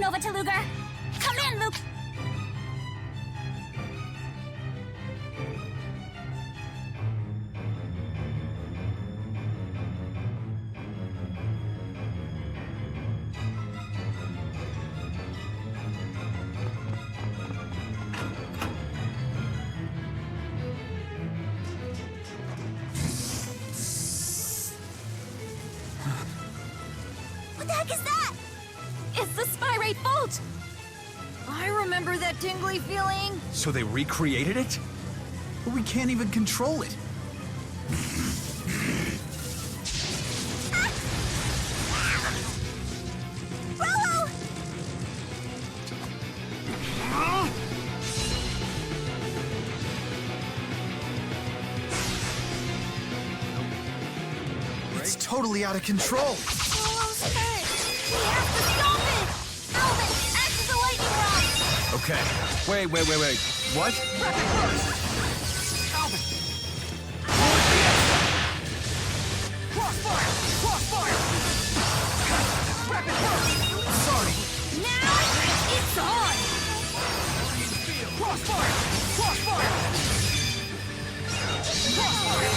Nova Teluga. Come in, Luke. What the heck is that? It's the Spyrate Bolt! I remember that tingly feeling. So they recreated it? But we can't even control it. Rollo! It's totally out of control. Rollo's hurt. We have to stop it! Alvin, act as a lightning rod! Okay. Wait. What? Rapid burst! Alvin! Crossfire! Crossfire! Rapid burst! Sorry. Now, it's on! Crossfire! Crossfire! Crossfire!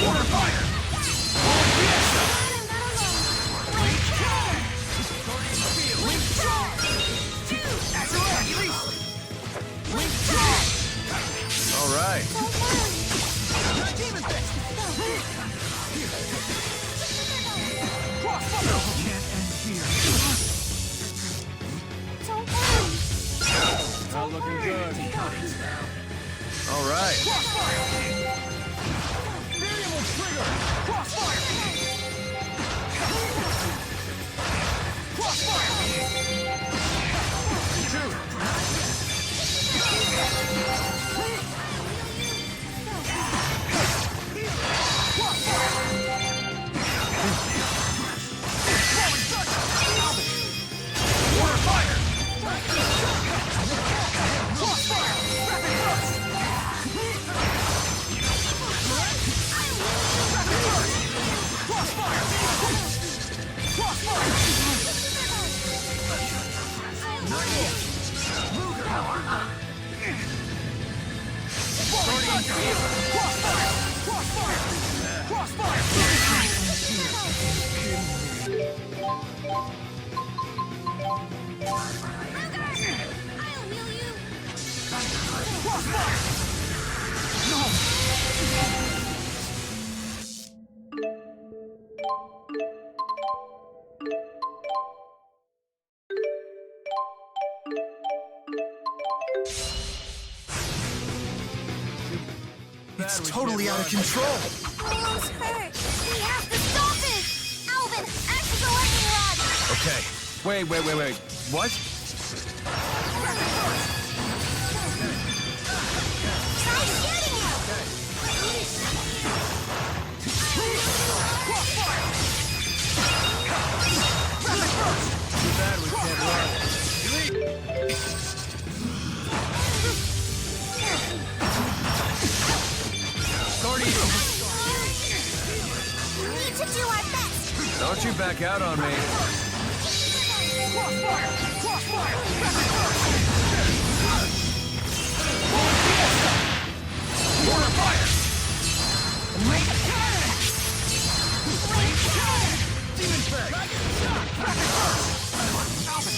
Water fire! Link charge! Azure release! Link charge! All right. Demon fist! Crossfire! Can't end here. Don't worry. Not looking good. All right. Crossfire! Variable trigger! Crossfire! Crossfire! Water fire! Crossfire! Rapid burst! Crossfire! Crossfire! Crossfire! Crossfire! Crossfire! I'll heal you. Crossfire! It's totally out of control. Rollo's hurt. We have to stop it! Alvin, act as a lightning rod! Okay. Wait. What? Try shooting him! Crossfire! Rapid burst! Too bad we can't run. We need to do our best! Don't you back out on me. Crossfire! Crossfire! Rapid burst! Water fire! Link cannon! Link cannon! Demon fang! Rapid burst! Alvin!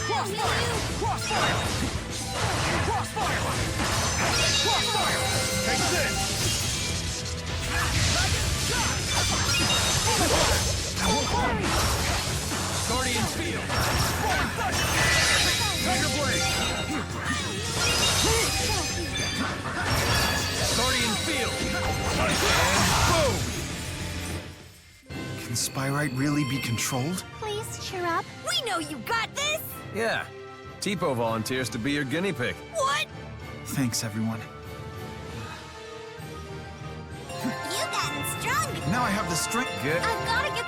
Crossfire! Crossfire! Crossfire! Crossfire! Take this! Guardian field! Rolling thunder! Thunder blade! Guardian field! And boom! Can Spyrite really be controlled? Please cheer up. We know you got this! Yeah. Tipo volunteers to be your guinea pig. What? Thanks, everyone. You've gotten strong. Now I have the strength. Good. I've gotta get...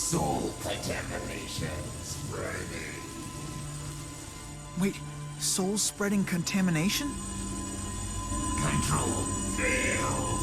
Soul contamination spreading. Wait, soul spreading contamination? Control failed.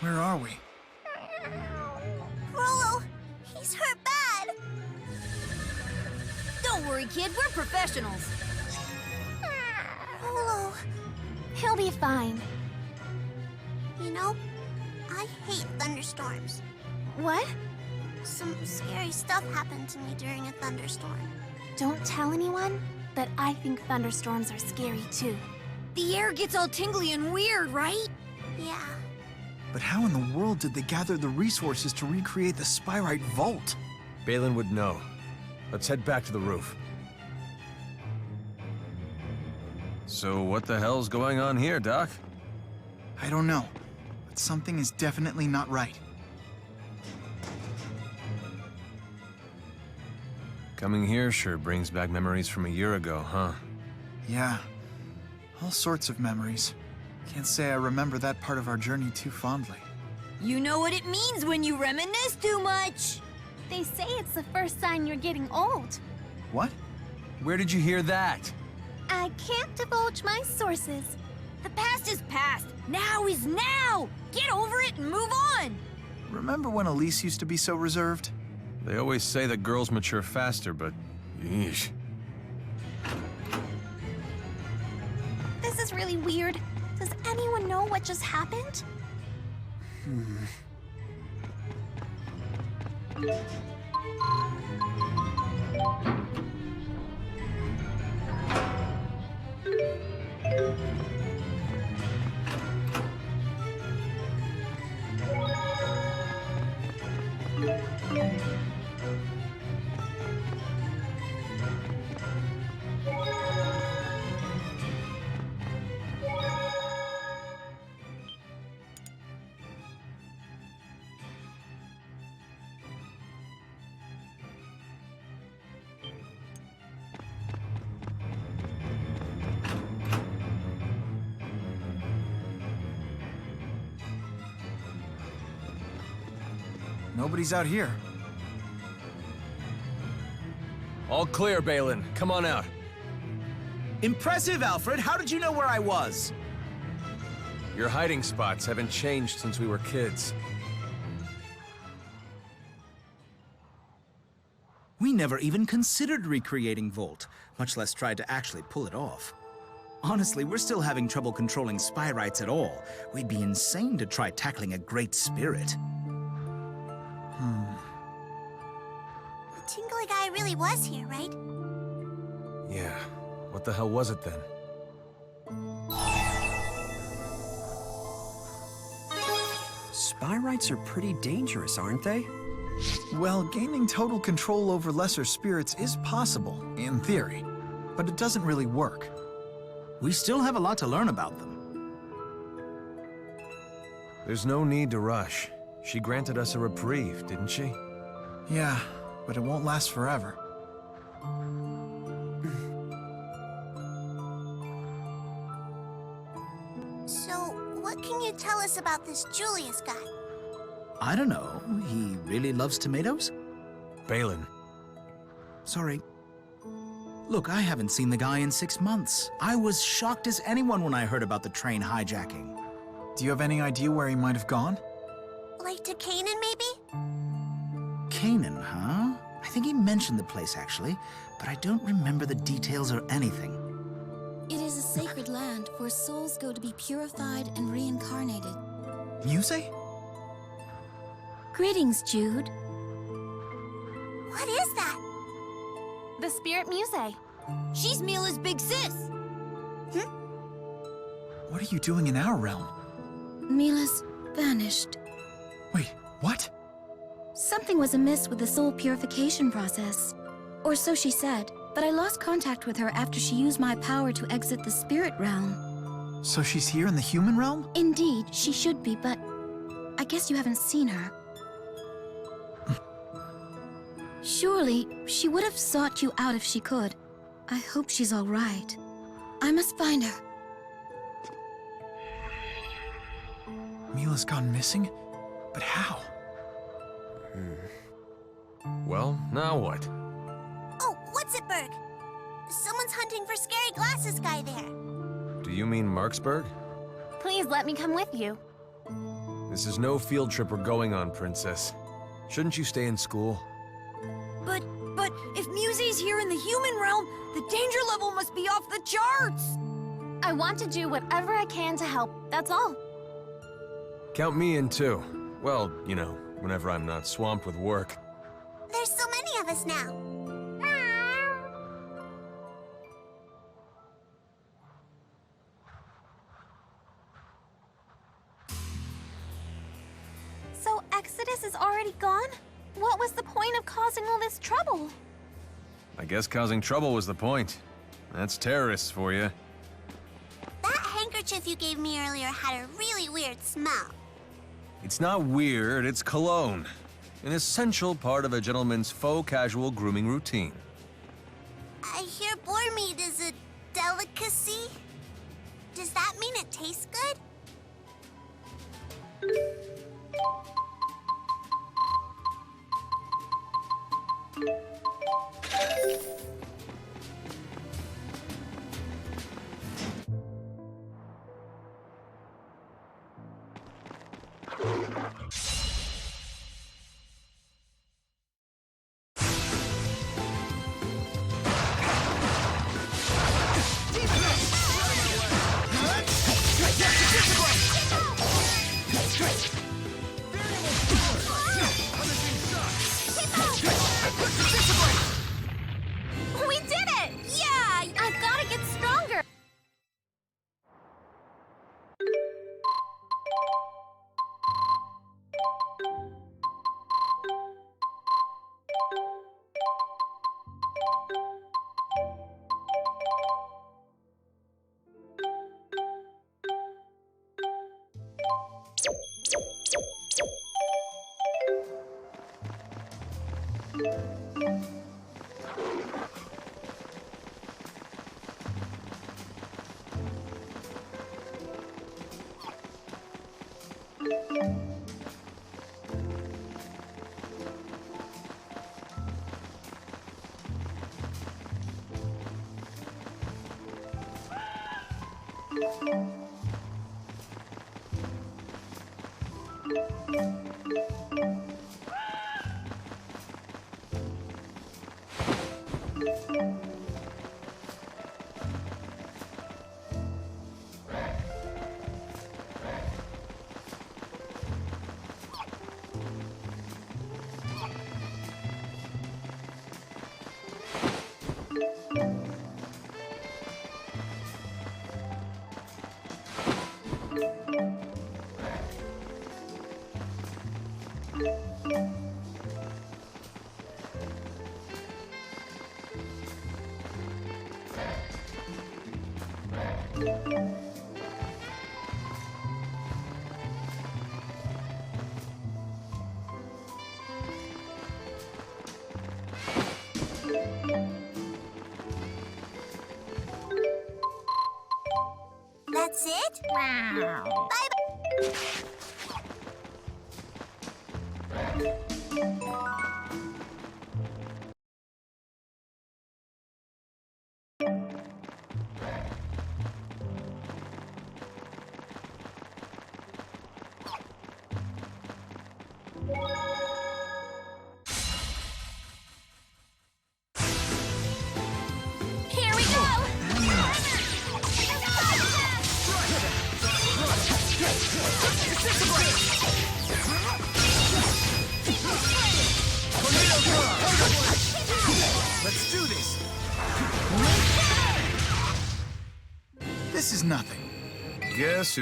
Where are we? Rolo, he's hurt bad. Don't worry, kid. We're professionals. Rolo, he'll be fine. You know, I hate thunderstorms. What? Some scary stuff happened to me during a thunderstorm. Don't tell anyone, but I think thunderstorms are scary too. The air gets all tingly and weird, right? Yeah. But how in the world did they gather the resources to recreate the Spyrite Vault? Balin would know. Let's head back to the roof. So what the hell's going on here, Doc? I don't know, but something is definitely not right. Coming here sure brings back memories from a year ago, huh? Yeah, all sorts of memories. Can't say I remember that part of our journey too fondly. You know what it means when you reminisce too much. They say it's the first sign you're getting old. What? Where did you hear that? I can't divulge my sources. The past is past. Now is now. Get over it and move on. Remember when Elise used to be so reserved? They always say that girls mature faster, but yeesh. This is really weird. Does anyone know what just happened? Nobody's out here. All clear, Balin. Come on out. Impressive, Alfred. How did you know where I was? Your hiding spots haven't changed since we were kids. We never even considered recreating Volt, much less tried to actually pull it off. Honestly, we're still having trouble controlling Spyrites at all. We'd be insane to try tackling a great spirit. The tingly guy really was here, right? Yeah. What the hell was it then? Spyrites are pretty dangerous, aren't they? Well, gaining total control over lesser spirits is possible, in theory, but it doesn't really work. We still have a lot to learn about them. There's no need to rush. She granted us a reprieve, didn't she? Yeah, but it won't last forever. So, what can you tell us about this Julius guy? I don't know. He really loves tomatoes? Balin. Sorry. Look, I haven't seen the guy in 6 months. I was shocked as anyone when I heard about the train hijacking. Do you have any idea where he might have gone? Like to Canaan, maybe? Canaan, huh? I think he mentioned the place, actually, but I don't remember the details or anything. It is a sacred land where souls go to be purified and reincarnated. Muse? Greetings, Jude. What is that? The Spirit Muse. She's Mila's big sis. What are you doing in our realm? Mila's vanished. Wait, what? Something was amiss with the soul purification process. Or so she said, but I lost contact with her after she used my power to exit the spirit realm. So she's here in the human realm? Indeed, she should be, but I guess you haven't seen her. Surely, she would have sought you out if she could. I hope she's all right. I must find her. Mila's gone missing? But how? Well, now what? Oh, what's it, Berg? Someone's hunting for scary glasses guy there. Do you mean Marksburg? Please let me come with you. This is no field trip we're going on, Princess. Shouldn't you stay in school? But if Musie's here in the human realm, the danger level must be off the charts! I want to do whatever I can to help, that's all. Count me in too. Well, you know, whenever I'm not swamped with work. There's so many of us now. So Exodus is already gone? What was the point of causing all this trouble? I guess causing trouble was the point. That's terrorists for you. That handkerchief you gave me earlier had a really weird smell. It's not weird, it's cologne. An essential part of a gentleman's faux casual grooming routine. I hear boar meat is a delicacy. Does that mean it tastes good? We did it! Yeah! I've got to get stronger! That's it? Wow. Bye-bye. Here we go! Let's do this! This is nothing. Guess who?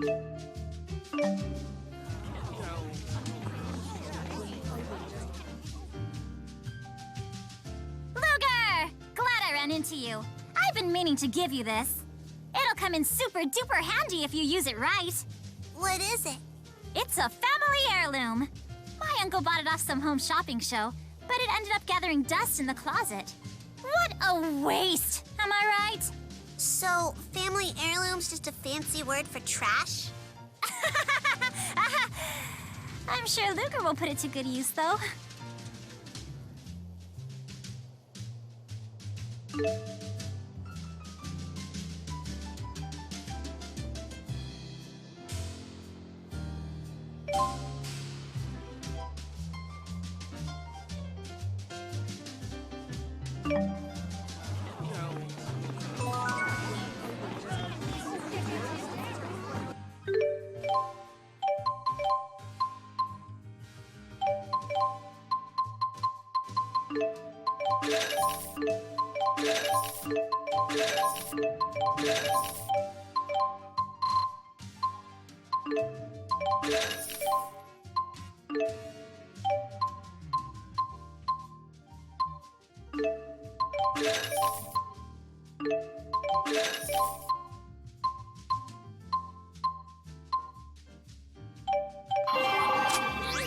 Luger! Glad I ran into you. I've been meaning to give you this. It'll come in super duper handy if you use it right. What is it? It's a family heirloom. My uncle bought it off some home shopping show, but it ended up gathering dust in the closet. What a waste, am I right? So, family heirloom's just a fancy word for trash? I'm sure Luger will put it to good use, though.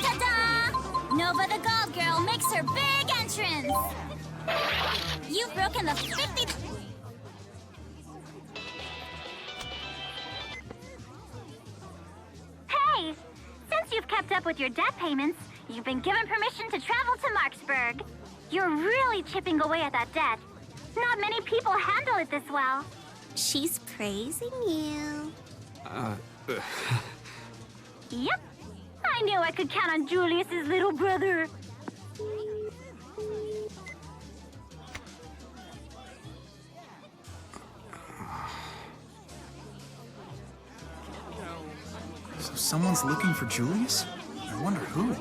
Ta-da! Nova the Gold Girl makes her big entrance! You've broken the 50... Hey! Since you've kept up with your debt payments, you've been given permission to travel to Marksburg. You're really chipping away at that debt. Not many people handle it this well. She's praising you. Yep. I knew I could count on Julius's little brother. So someone's looking for Julius? I wonder who.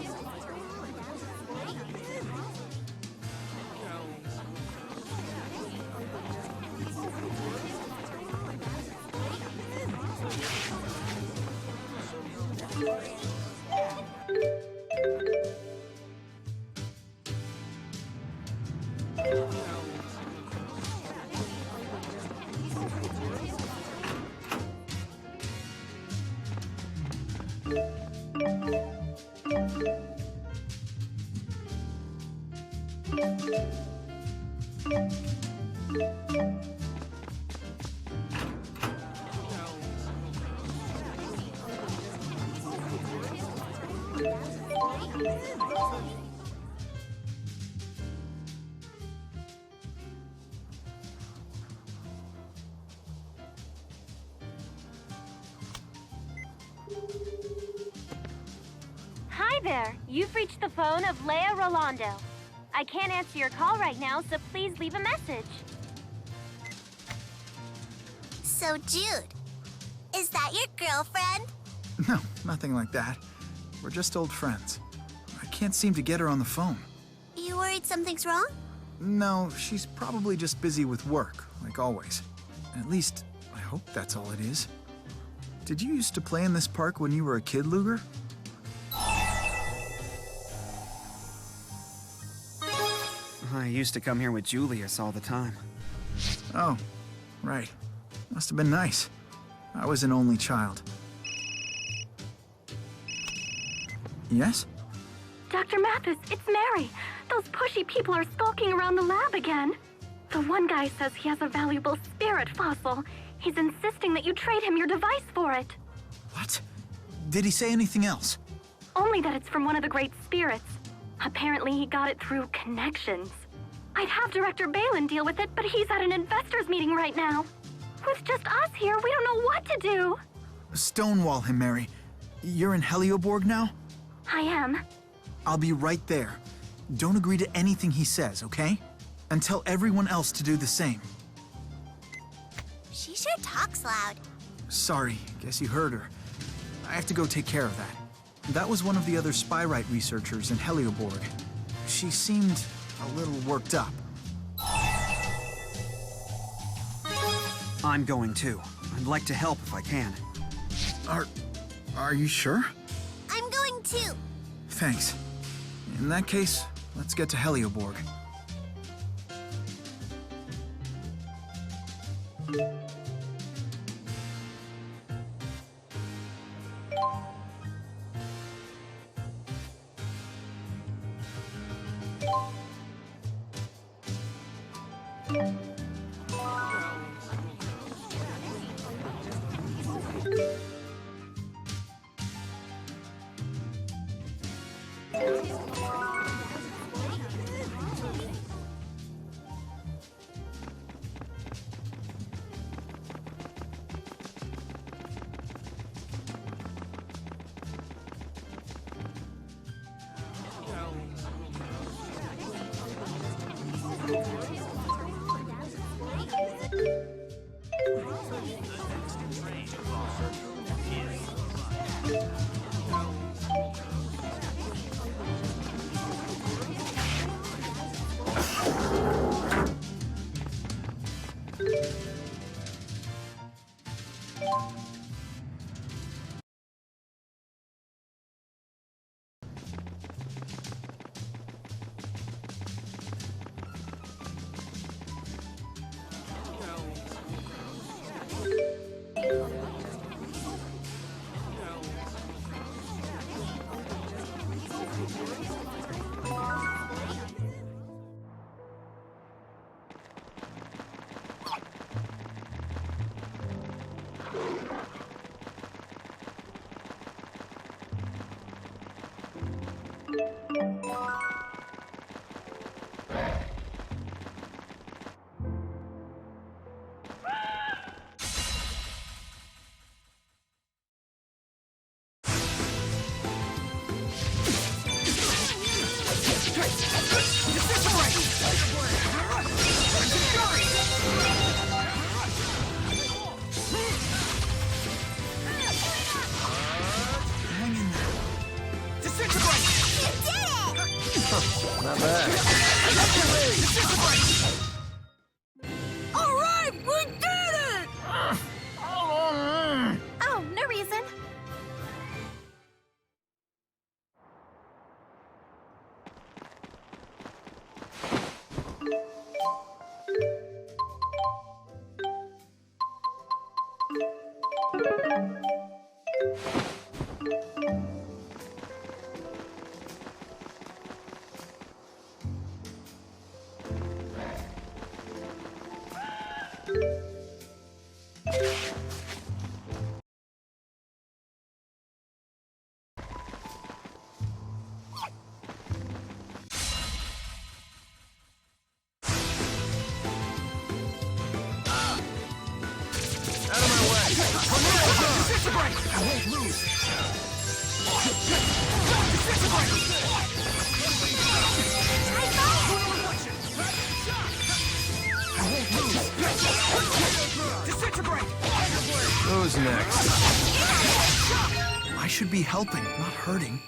Hi there. You've reached the phone of Leia Rolando. I can't answer your call right now, so please leave a message. So, Jude, is that your girlfriend? No, nothing like that. We're just old friends. I can't seem to get her on the phone. You worried something's wrong? No, she's probably just busy with work, like always. At least, I hope that's all it is. Did you used to play in this park when you were a kid, Luger? I used to come here with Julius all the time. Oh, right. Must have been nice. I was an only child. Yes? Dr. Mathis, it's Mary. Those pushy people are skulking around the lab again. The one guy says he has a valuable spirit fossil. He's insisting that you trade him your device for it. What? Did he say anything else? Only that it's from one of the great spirits. Apparently he got it through connections. I'd have Director Balin deal with it, but he's at an investors meeting right now. With just us here, we don't know what to do. Stonewall him, Mary. You're in Helioborg now? I am. I'll be right there. Don't agree to anything he says, okay? And tell everyone else to do the same. She sure talks loud. Sorry, guess you heard her. I have to go take care of that. That was one of the other Spyrite researchers in Helioborg. She seemed a little worked up. I'm going too. I'd like to help if I can. Are you sure? I'm going too. Thanks. In that case, let's get to Helioborg. Not bad. All right, we did it! Oh, no reason. Who's next? I should be helping, not hurting.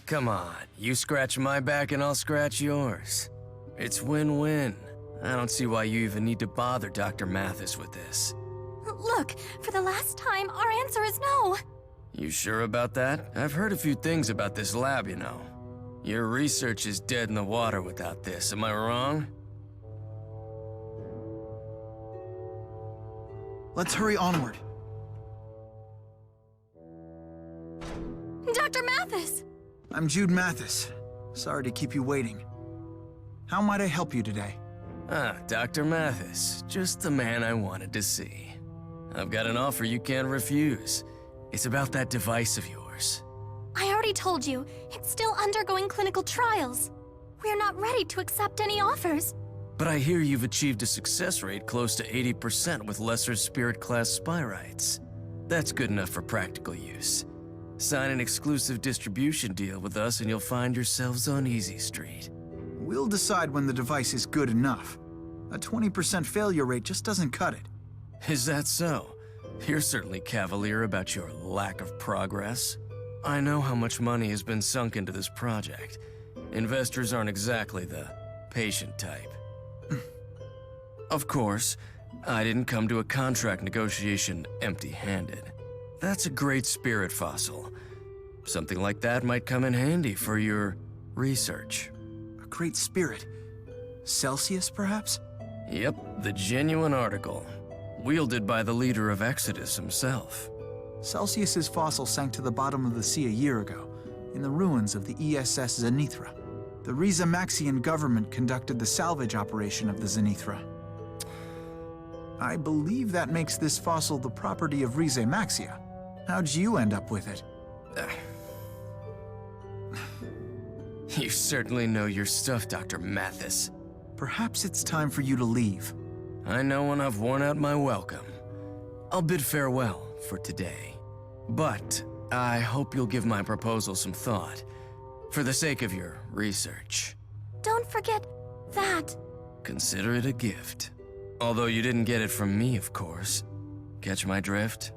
Come on, you scratch my back and I'll scratch yours. It's win-win. I don't see why you even need to bother Dr. Mathis with this. Look, for the last time, our answer is no. You sure about that? I've heard a few things about this lab, you know. Your research is dead in the water without this, am I wrong? Let's hurry onward. Dr. Mathis! I'm Jude Mathis. Sorry to keep you waiting. How might I help you today? Ah, Dr. Mathis. Just the man I wanted to see. I've got an offer you can't refuse. It's about that device of yours. I already told you, it's still undergoing clinical trials. We're not ready to accept any offers. But I hear you've achieved a success rate close to 80% with lesser spirit class spyrites. That's good enough for practical use. Sign an exclusive distribution deal with us and you'll find yourselves on Easy Street. We'll decide when the device is good enough. A 20% failure rate just doesn't cut it. Is that so? You're certainly cavalier about your lack of progress. I know how much money has been sunk into this project. Investors aren't exactly the patient type. Of course, I didn't come to a contract negotiation empty-handed. That's a great spirit fossil. Something like that might come in handy for your research. A great spirit? Celsius, perhaps? Yep, the genuine article. Wielded by the leader of Exodus himself. Celsius's fossil sank to the bottom of the sea a year ago, in the ruins of the ESS Zenithra. The Riza Maxian government conducted the salvage operation of the Zenithra. I believe that makes this fossil the property of Rize Maxia. How'd you end up with it? You certainly know your stuff, Dr. Mathis. Perhaps it's time for you to leave. I know when I've worn out my welcome. I'll bid farewell for today. But I hope you'll give my proposal some thought, for the sake of your research. Don't forget that. Consider it a gift. Although you didn't get it from me, of course. Catch my drift?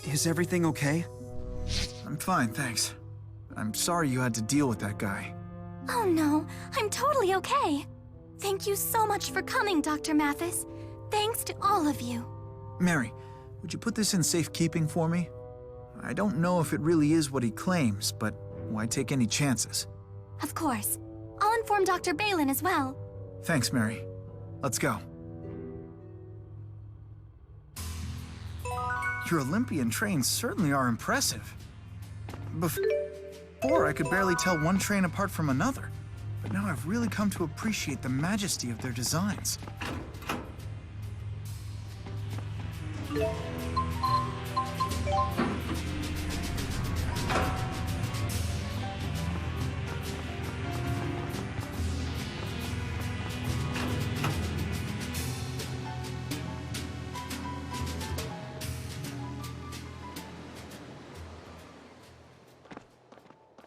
Is everything okay? I'm fine, thanks. I'm sorry you had to deal with that guy. Oh no, I'm totally okay. Thank you so much for coming, Dr. Mathis. Thanks to all of you. Mary, would you put this in safekeeping for me? I don't know if it really is what he claims, but why take any chances? Of course. I'll inform Dr. Balin as well. Thanks, Mary. Let's go. Your Olympian trains certainly are impressive. Before, I could barely tell one train apart from another, but now I've really come to appreciate the majesty of their designs.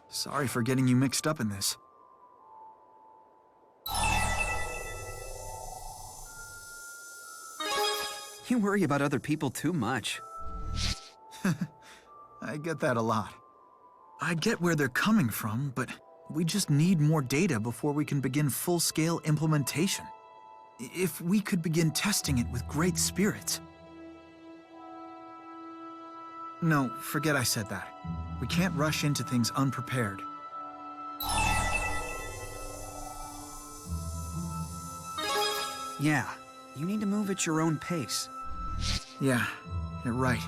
Sorry for getting you mixed up in this. You worry about other people too much. I get that a lot. I get where they're coming from, but we just need more data before we can begin full-scale implementation. If we could begin testing it with great spirits. No, forget I said that. We can't rush into things unprepared. Yeah, you need to move at your own pace. Yeah, you're right.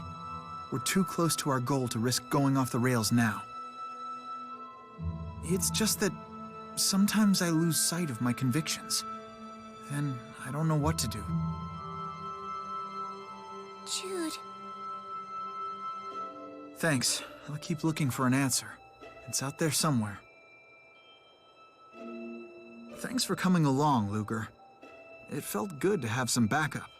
We're too close to our goal to risk going off the rails now. It's just that sometimes I lose sight of my convictions. Then I don't know what to do. Jude. Thanks. I'll keep looking for an answer. It's out there somewhere. Thanks for coming along, Luger. It felt good to have some backup.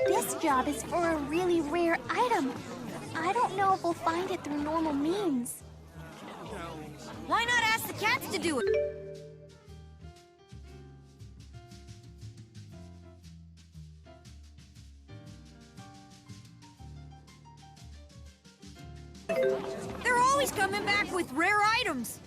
This job is for a really rare item. I don't know if we'll find it through normal means. Why not ask the cats to do it? They're always coming back with rare items.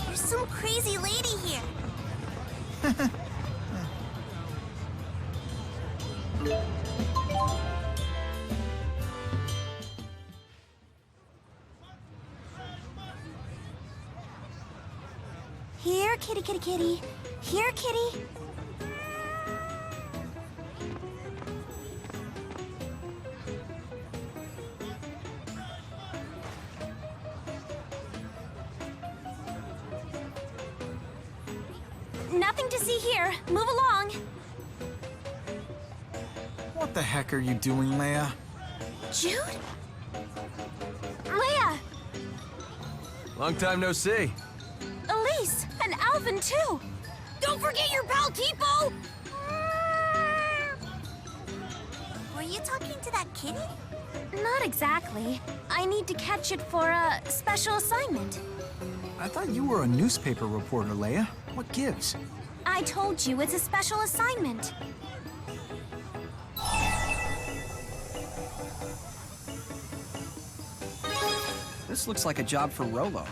There's some crazy lady here. Here, kitty, kitty, kitty. Here, kitty. Nothing to see here. Move along. What the heck are you doing, Leia? Jude? Leia! Long time no see. Elise! And Alvin, too! Don't forget your pal Tipo! Were you talking to that kitty? Not exactly. I need to catch it for a special assignment. I thought you were a newspaper reporter, Leia. What gives? I told you it's a special assignment. This looks like a job for Rolo.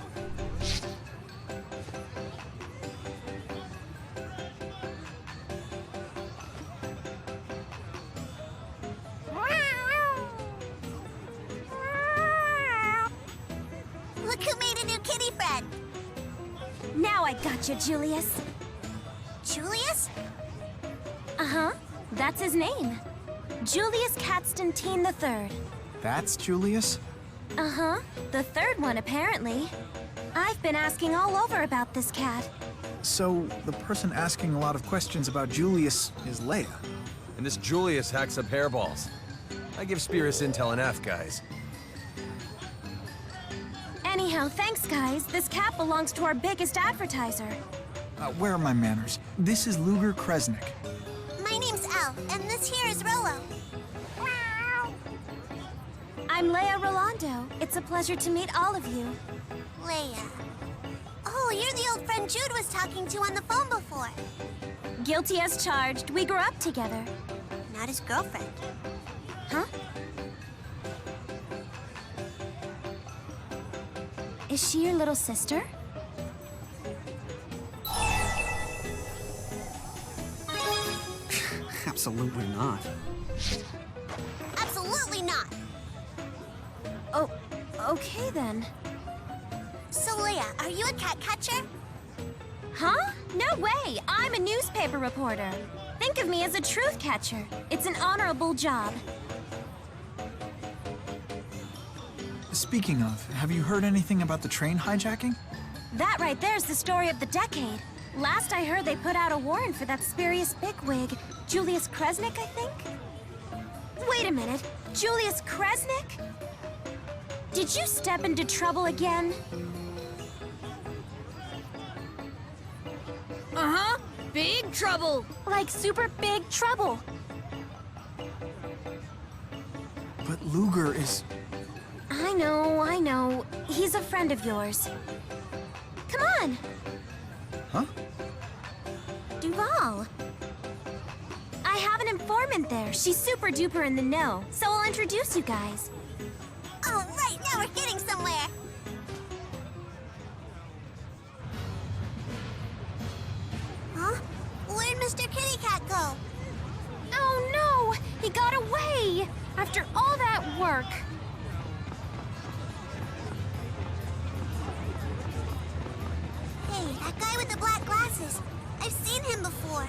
Gotcha, Julius. Julius? Uh-huh. That's his name. Julius Constantine III. That's Julius? Uh-huh. The third one, apparently. I've been asking all over about this cat. So, the person asking a lot of questions about Julius is Leia. And this Julius hacks up hairballs. I give Spirus intel and F, guys. Anyhow, thanks, guys. This cat belongs to our biggest advertiser. Where are my manners? This is Luger Kresnik. My name's Elle, and this here is Rolo. I'm Leia Rolando. It's a pleasure to meet all of you. Leia. Oh, you're the old friend Jude was talking to on the phone before. Guilty as charged. We grew up together. Not his girlfriend. Huh? Is she your little sister? Absolutely not. Absolutely not. Oh, okay then. So, Leia, are you a cat catcher? Huh? No way! I'm a newspaper reporter. Think of me as a truth catcher. It's an honorable job. Speaking of, have you heard anything about the train hijacking? That right there's the story of the decade. Last I heard, they put out a warrant for that spurious bigwig, Julius Kresnik, I think? Wait a minute. Julius Kresnik? Did you step into trouble again? Uh-huh. Big trouble. Like super big trouble. But Luger is... I know. He's a friend of yours. Come on! Huh? Duval. I have an informant there. She's super duper in the know, so I'll introduce you guys. Oh, right, now we're getting somewhere. Huh? Where'd Mr. Kitty Cat go? Oh no! He got away! After all that work. Hey, that guy with the black glasses. I've seen him before.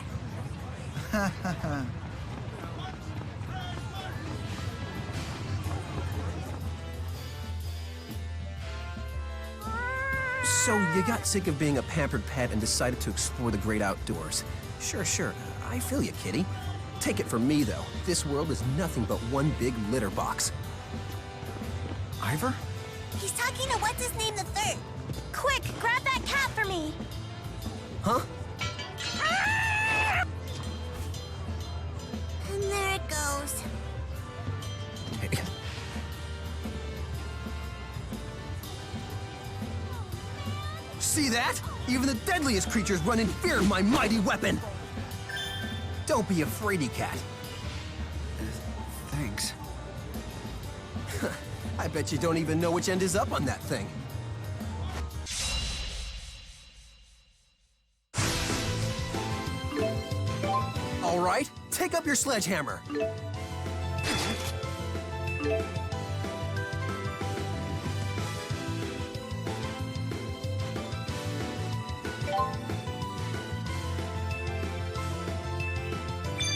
So, you got sick of being a pampered pet and decided to explore the great outdoors. Sure. I feel you, kitty. Take it from me, though. This world is nothing but one big litter box. Ivor? He's talking to what's-his-name the third. Quick, grab that cat for me! Huh? And there it goes. See that? Even the deadliest creatures run in fear of my mighty weapon! Don't be a fraidy cat. Thanks. I bet you don't even know which end is up on that thing. All right, take up your sledgehammer.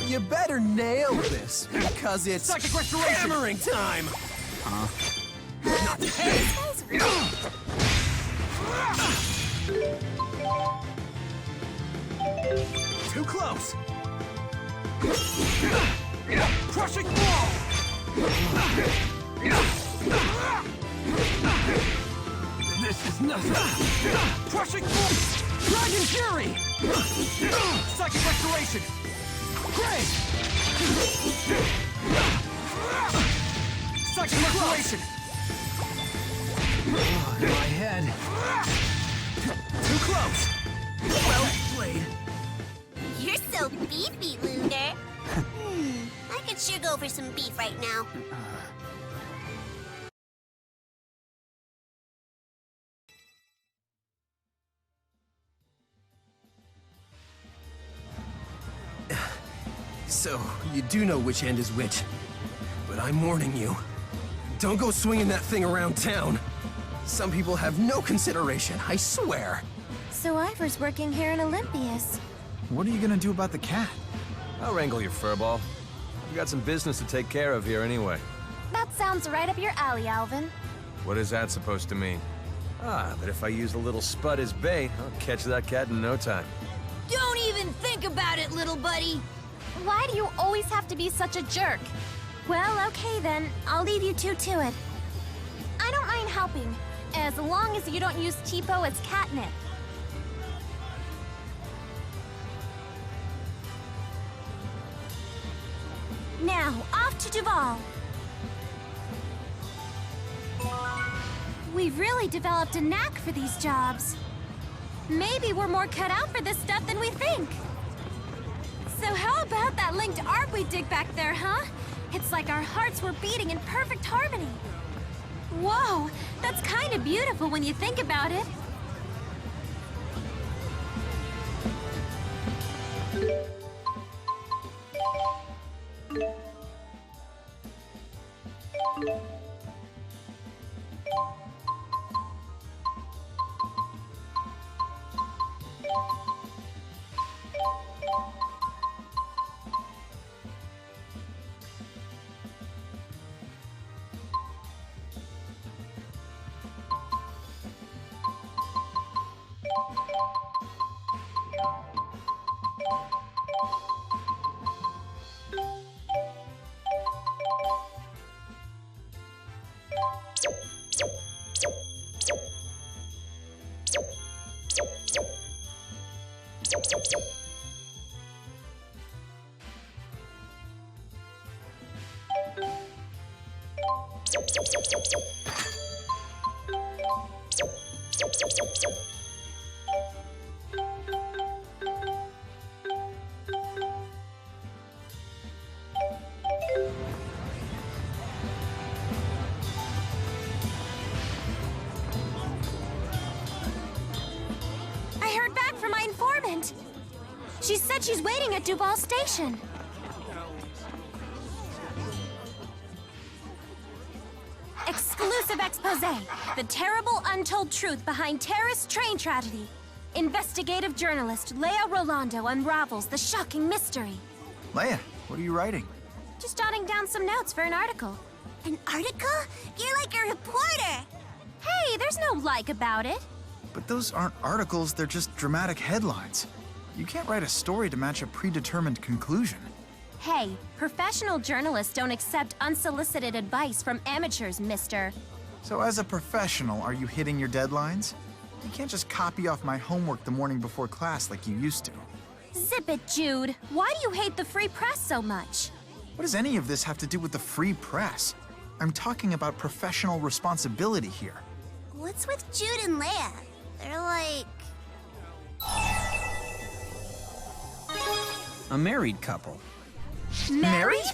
You better nail this, because it's hammering time! Not too close! Crushing blow! This is nothing! Crushing blow! Dragon Fury! Psychic Restoration! Great! Psychic Restoration! Oh, my head. Too close! Well played. You're so beefy, Luger. I could sure go for some beef right now. So, you do know which end is which. But I'm warning you. Don't go swinging that thing around town. Some people have no consideration, I swear. So So Ivor's working here in Olympias. What are you gonna do about the cat? I'll wrangle your furball. We got some business to take care of here anyway. That sounds right up your alley, Alvin. What is that supposed to mean? Ah, but if I use a little spud as bait, I'll catch that cat in no time. Don't even think about it, little buddy. Why do you always have to be such a jerk? Well, okay then. I'll leave you two to it. I don't mind helping, as long as you don't use Tipo as catnip. Now, off to Duval. We've really developed a knack for these jobs. Maybe we're more cut out for this stuff than we think. So how about that linked arc we dig back there, huh? It's like our hearts were beating in perfect harmony. Whoa, that's kind of beautiful when you think about it. I heard back from my informant. She said she's waiting at Duval Station. Exclusive expose. The terrible untold truth behind terrorist train tragedy. Investigative journalist Leia Rolando unravels the shocking mystery. Leia, what are you writing? Just jotting down some notes for an article. An article? You're like a reporter. Hey, there's no like about it. But those aren't articles, they're just dramatic headlines. You can't write a story to match a predetermined conclusion. Hey, professional journalists don't accept unsolicited advice from amateurs, mister. So as a professional, are you hitting your deadlines? You can't just copy off my homework the morning before class like you used to. Zip it, Jude. Why do you hate the free press so much? What does any of this have to do with the free press? I'm talking about professional responsibility here. What's with Jude and Leia? They're like... A married couple. Married?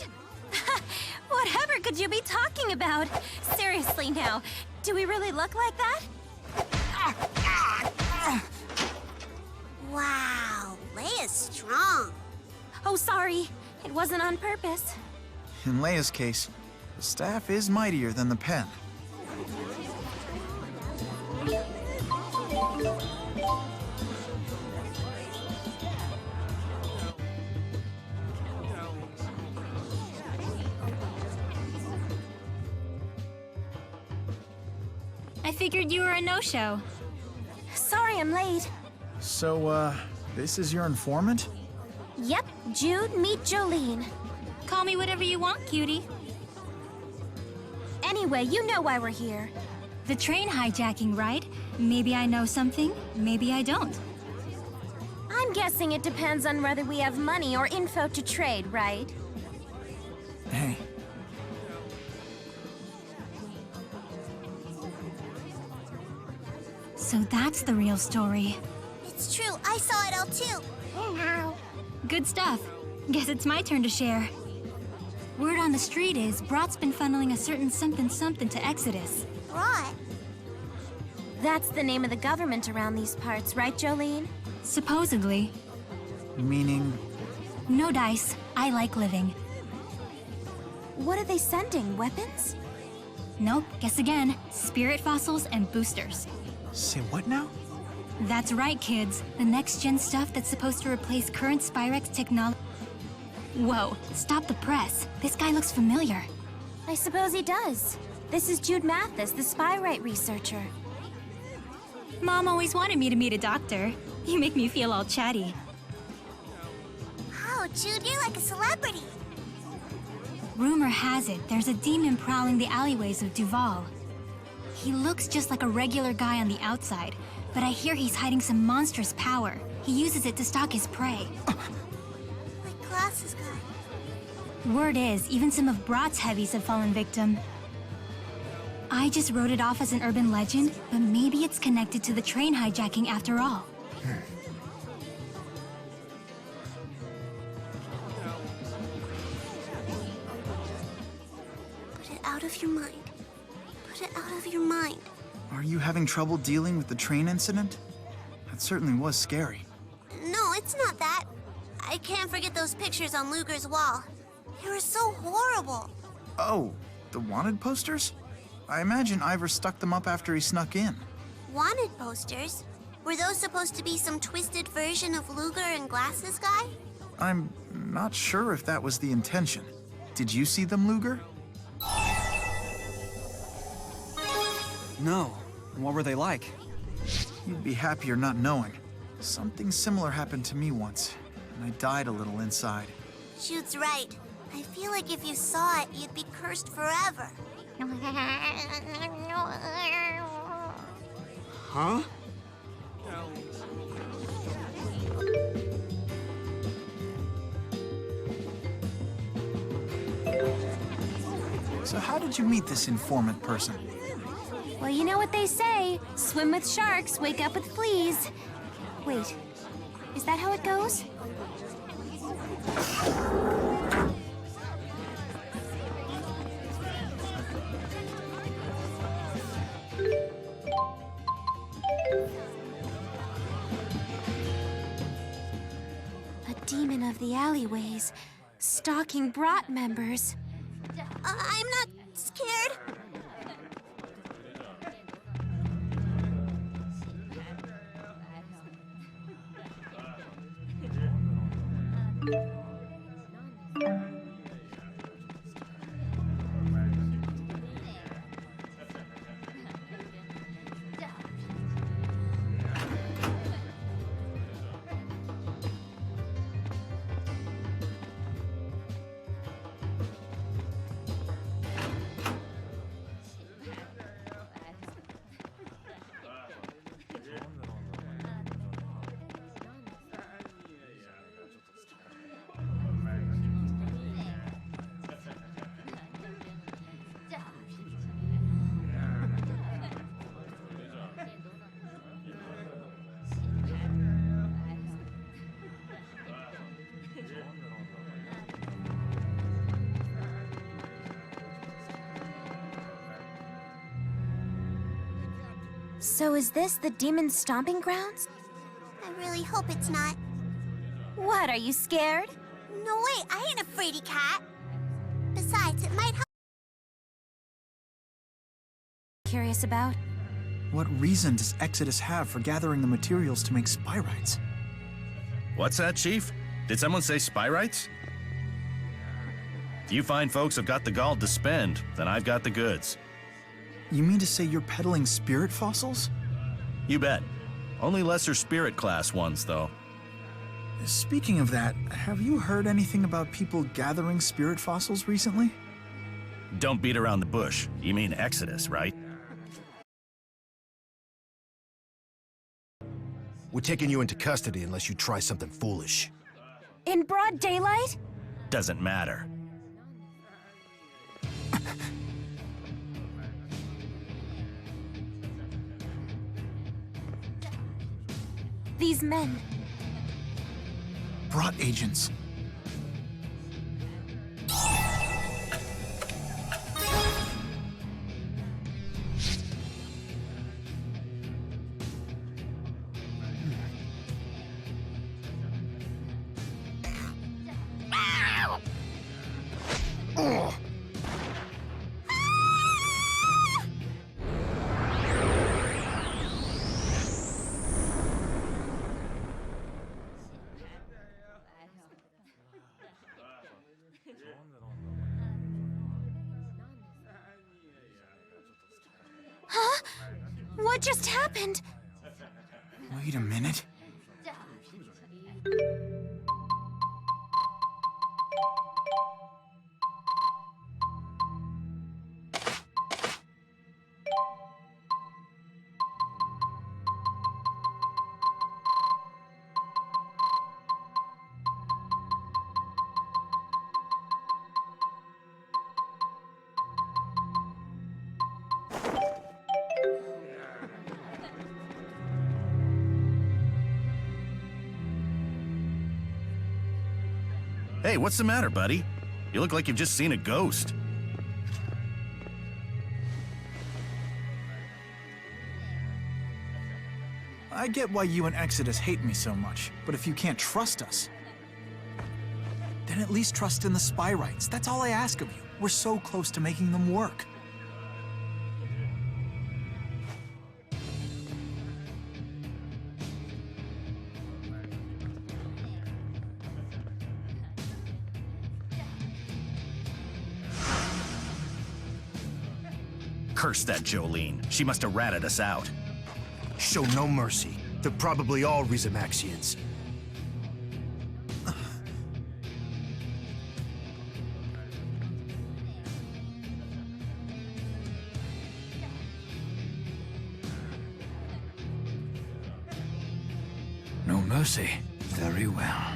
Whatever could you be talking about? Seriously now, do we really look like that? Wow, Leia's strong. Oh, sorry. It wasn't on purpose. In Leia's case, the staff is mightier than the pen. I figured you were a no-show. Sorry I'm late. So, this is your informant? Yep, Jude, meet Jolene. Call me whatever you want, cutie. Anyway, you know why we're here. The train hijacking, right? Maybe I know something, maybe I don't. I'm guessing it depends on whether we have money or info to trade, right? Hey. So that's the real story. It's true, I saw it all too. Good stuff. Guess it's my turn to share. Word on the street is Brat's been funneling a certain something to Exodus. Brat? That's the name of the government around these parts, right, Jolene? Supposedly. Meaning? No dice. I like living. What are they sending? Weapons? Nope. Guess again. Spirit fossils and boosters. Say what now? That's right, kids. The next-gen stuff that's supposed to replace current Spyrex technology. Whoa, stop the press. This guy looks familiar. I suppose he does. This is Jude Mathis, the Spyrite researcher. Mom always wanted me to meet a doctor. You make me feel all chatty. Oh, Jude, you're like a celebrity. Rumor has it there's a demon prowling the alleyways of Duval. He looks just like a regular guy on the outside, but I hear he's hiding some monstrous power. He uses it to stalk his prey. Like glasses guy. Word is, even some of Brat's heavies have fallen victim. I just wrote it off as an urban legend, but maybe it's connected to the train hijacking after all. Put it out of your mind. Put it out of your mind. Are you having trouble dealing with the train incident? That certainly was scary. No, it's not that. I can't forget those pictures on Luger's wall. They were so horrible. Oh, the wanted posters? I imagine Ivor stuck them up after he snuck in. Wanted posters? Were those supposed to be some twisted version of Luger and Glasses Guy? I'm not sure if that was the intention. Did you see them, Luger? No. What were they like? You'd be happier not knowing. Something similar happened to me once, and I died a little inside. Jude's right. I feel like if you saw it, you'd be cursed forever. Huh? So how did you meet this informant person? Well, you know what they say. Swim with sharks, wake up with fleas. Wait, is that how it goes? A demon of the alleyways, stalking Brat members. I'm not scared. So is this the demon's stomping grounds? I really hope it's not. What, are you scared? No way, I ain't a fraidy cat. Besides, it might help. Curious about? What reason does Exodus have for gathering the materials to make Spyrites? What's that, Chief? Did someone say Spyrites? If you fine folks have got the gall to spend, then I've got the goods. You mean to say you're peddling spirit fossils? You bet. Only lesser spirit class ones, though. Speaking of that, have you heard anything about people gathering spirit fossils recently? Don't beat around the bush. You mean Exodus, right? We're taking you into custody unless you try something foolish. In broad daylight? Doesn't matter. These men. Brought agents. Huh? What just happened? Wait a minute. Hey, what's the matter, buddy? You look like you've just seen a ghost. I get why you and Exodus hate me so much, but if you can't trust us, then at least trust in the spy rights. That's all I ask of you. We're so close to making them work. Curse that Jolene. She must have ratted us out. Show no mercy. They're probably all Rizamaxians. No mercy. Very well.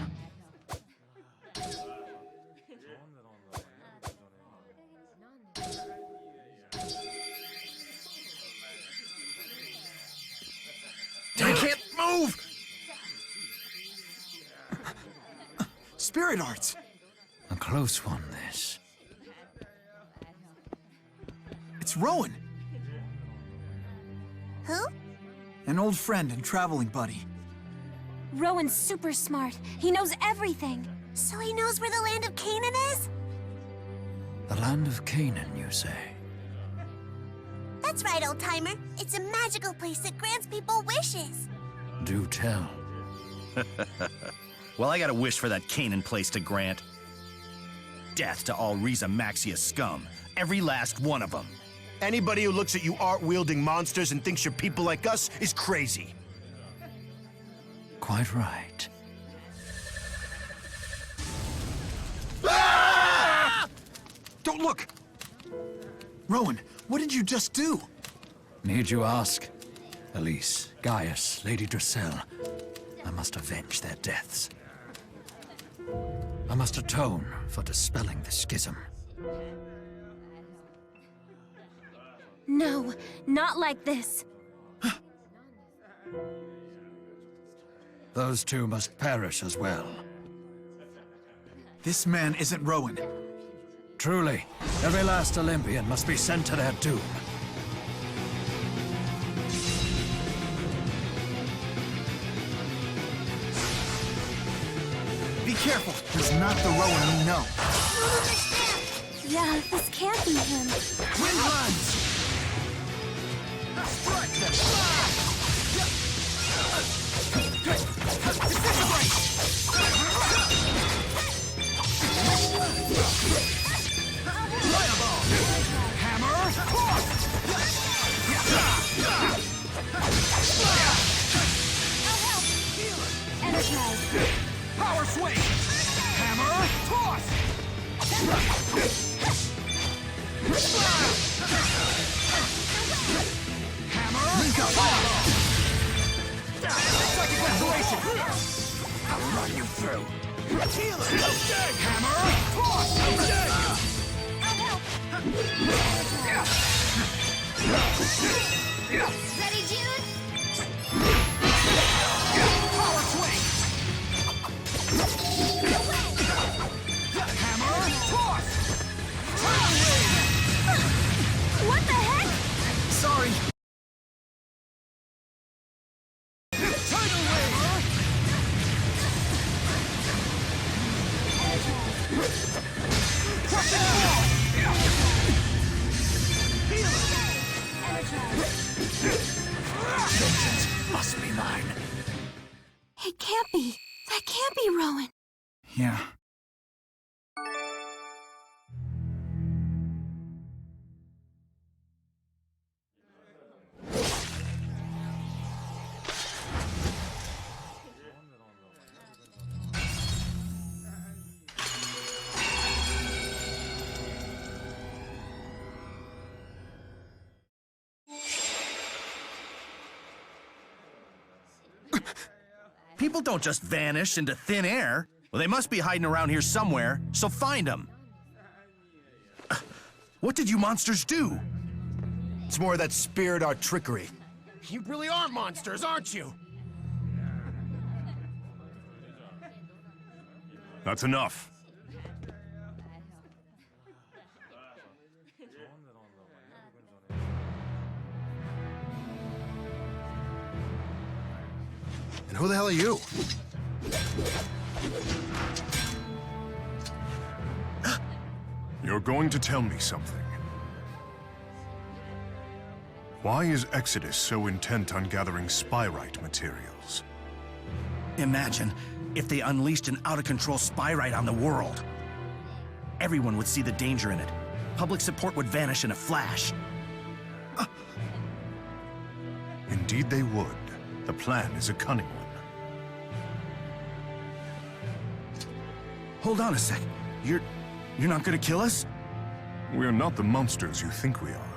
I can't move! Spirit arts! A close one, this. It's Rowan! Who? An old friend and traveling buddy. Rowan's super smart. He knows everything. So he knows where the land of Canaan is? The land of Canaan, you say? That's right, old-timer. It's a magical place that grants people wishes. Do tell. Well, I got a wish for that Canaan place to grant. Death to all Rizamaxia scum. Every last one of them. Anybody who looks at you art-wielding monsters and thinks you're people like us is crazy. Quite right. Ah! Don't look! Rowan, what did you just do? Need you ask? Elise, Gaius, Lady Dracelle. I must avenge their deaths. I must atone for dispelling the schism. No, not like this. Those two must perish as well. This man isn't Rowan. Truly, every last Olympian must be sent to their doom. Be careful! He's not the Rowan we know. Yeah, this can't be him. Wind runs! Hammer! Energize. Power swing! Hammer! Toss! Hammer! Link up! Psychic Laceration! I'll run you through. Hammer! Toss! Ready, June? Power swing! Hammer! Toss! What the heck? Sorry. Tidal wave! Crushing ball! Vengeance must be mine. It can't be. That can't be Rowan. Yeah. People don't just vanish into thin air. Well, they must be hiding around here somewhere, so find them. What did you monsters do? It's more of that spirit art trickery. You really are monsters, aren't you? That's enough. And who the hell are you? You're going to tell me something. Why is Exodus so intent on gathering spyrite materials? Imagine if they unleashed an out-of-control spyrite on the world. Everyone would see the danger in it. Public support would vanish in a flash. Indeed they would. The plan is a cunning one. Hold on a sec. You're not gonna kill us? We're not the monsters you think we are.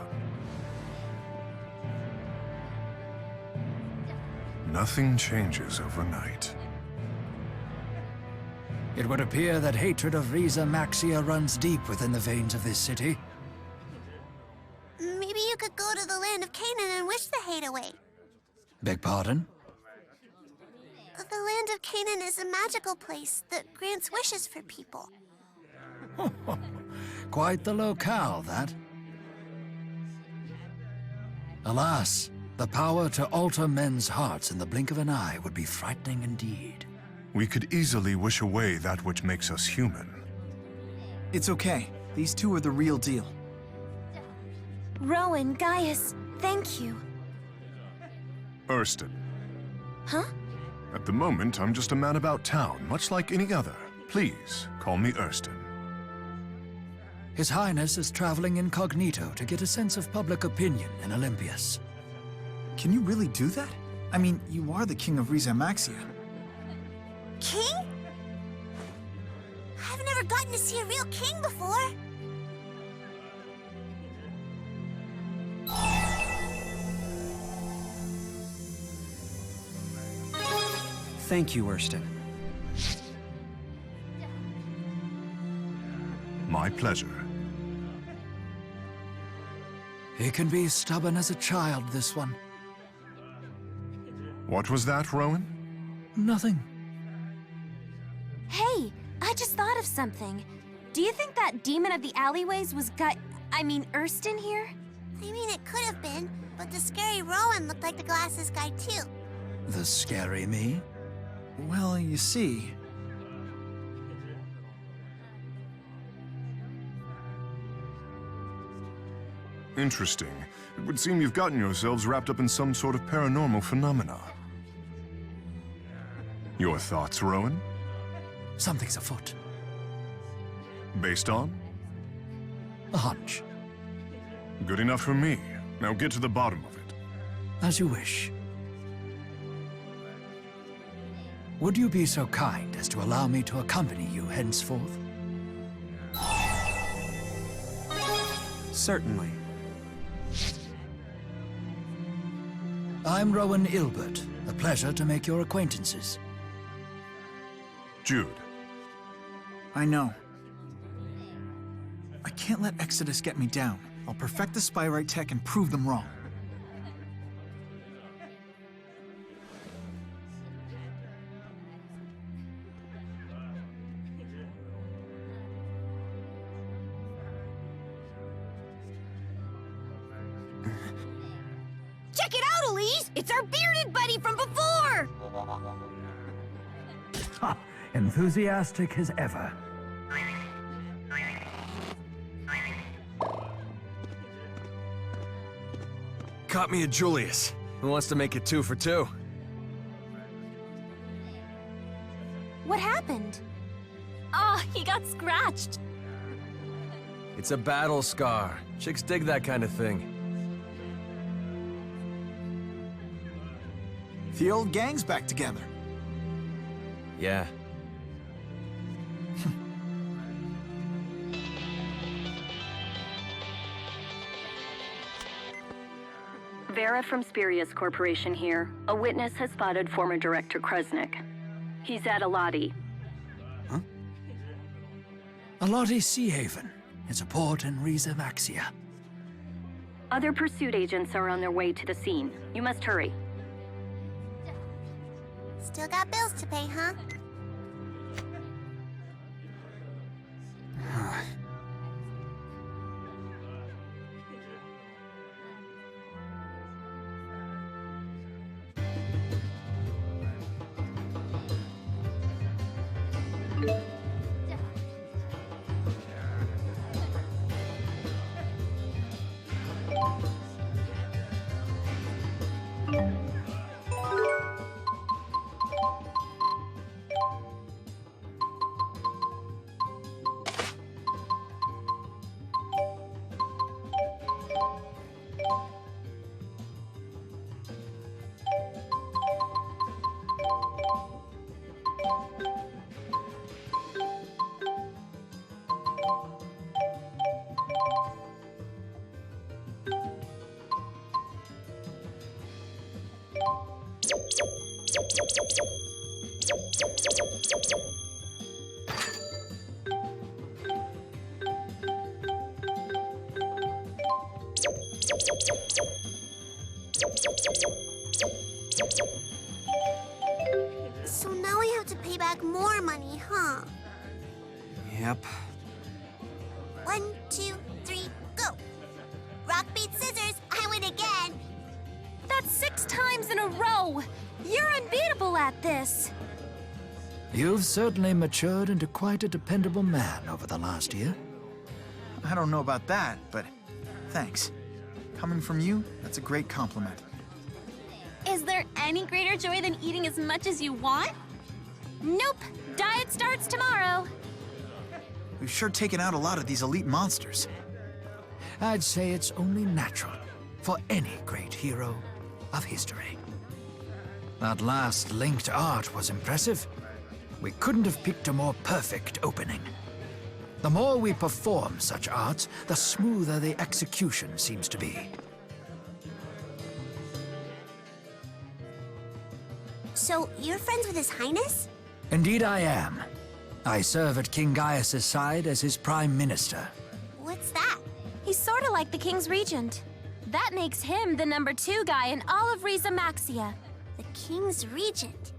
Nothing changes overnight. It would appear that hatred of Riza Maxia runs deep within the veins of this city. Maybe you could go to the land of Canaan and wish the hate away. Beg pardon? The land of Canaan is a magical place that grants wishes for people. Quite the locale, that. Alas, the power to alter men's hearts in the blink of an eye would be frightening indeed. We could easily wish away that which makes us human. It's okay. These two are the real deal. Rowan, Gaius, thank you. Erston. Huh? At the moment, I'm just a man about town, much like any other. Please, call me Erston. His Highness is traveling incognito to get a sense of public opinion in Olympias. Can you really do that? I mean, you are the king of Riza Maxia. King? I've never gotten to see a real king before. Thank you, Erston. My pleasure. He can be stubborn as a child, this one. What was that, Rowan? Nothing. Hey, I just thought of something. Do you think that demon of the alleyways was Erston here? I mean, it could have been, but the scary Rowan looked like the glasses guy too. The scary me? Well, you see... Interesting. It would seem you've gotten yourselves wrapped up in some sort of paranormal phenomena. Your thoughts, Rowan? Something's afoot. Based on? A hunch. Good enough for me. Now get to the bottom of it. As you wish. Would you be so kind as to allow me to accompany you henceforth? Certainly. I'm Rowan Ilbert. A pleasure to make your acquaintances. Jude. I know. I can't let Exodus get me down. I'll perfect the spyrite tech and prove them wrong. Check it out, Elise! It's our bearded buddy from before! Ha! Enthusiastic as ever. Caught me a Julius. Who wants to make it 2 for 2? What happened? Oh, he got scratched. It's a battle scar. Chicks dig that kind of thing. The old gang's back together. Yeah. Vera from Spirius Corporation here. A witness has spotted former Director Kresnik. He's at Aladi. Aladi Sea Haven. It's a port in Riza Maxia. Other pursuit agents are on their way to the scene. You must hurry. Still got bills to pay, huh? So now we have to pay back more money, huh? Yep. 1, 2, 3, go! Rock, beat, scissors, I win again! That's 6 times in a row! You're unbeatable at this! You've certainly matured into quite a dependable man over the last year. I don't know about that, but thanks. Coming from you, that's a great compliment. Is there any greater joy than eating as much as you want? Nope. Diet starts tomorrow. We've sure taken out a lot of these elite monsters. I'd say it's only natural for any great hero of history. That last linked art was impressive. We couldn't have picked a more perfect opening. The more we perform such arts, the smoother the execution seems to be. So, you're friends with His Highness? Indeed I am. I serve at King Gaius' side as his prime minister. What's that? He's sort of like the king's regent. That makes him the #2 guy in all of Riza Maxia. The king's regent?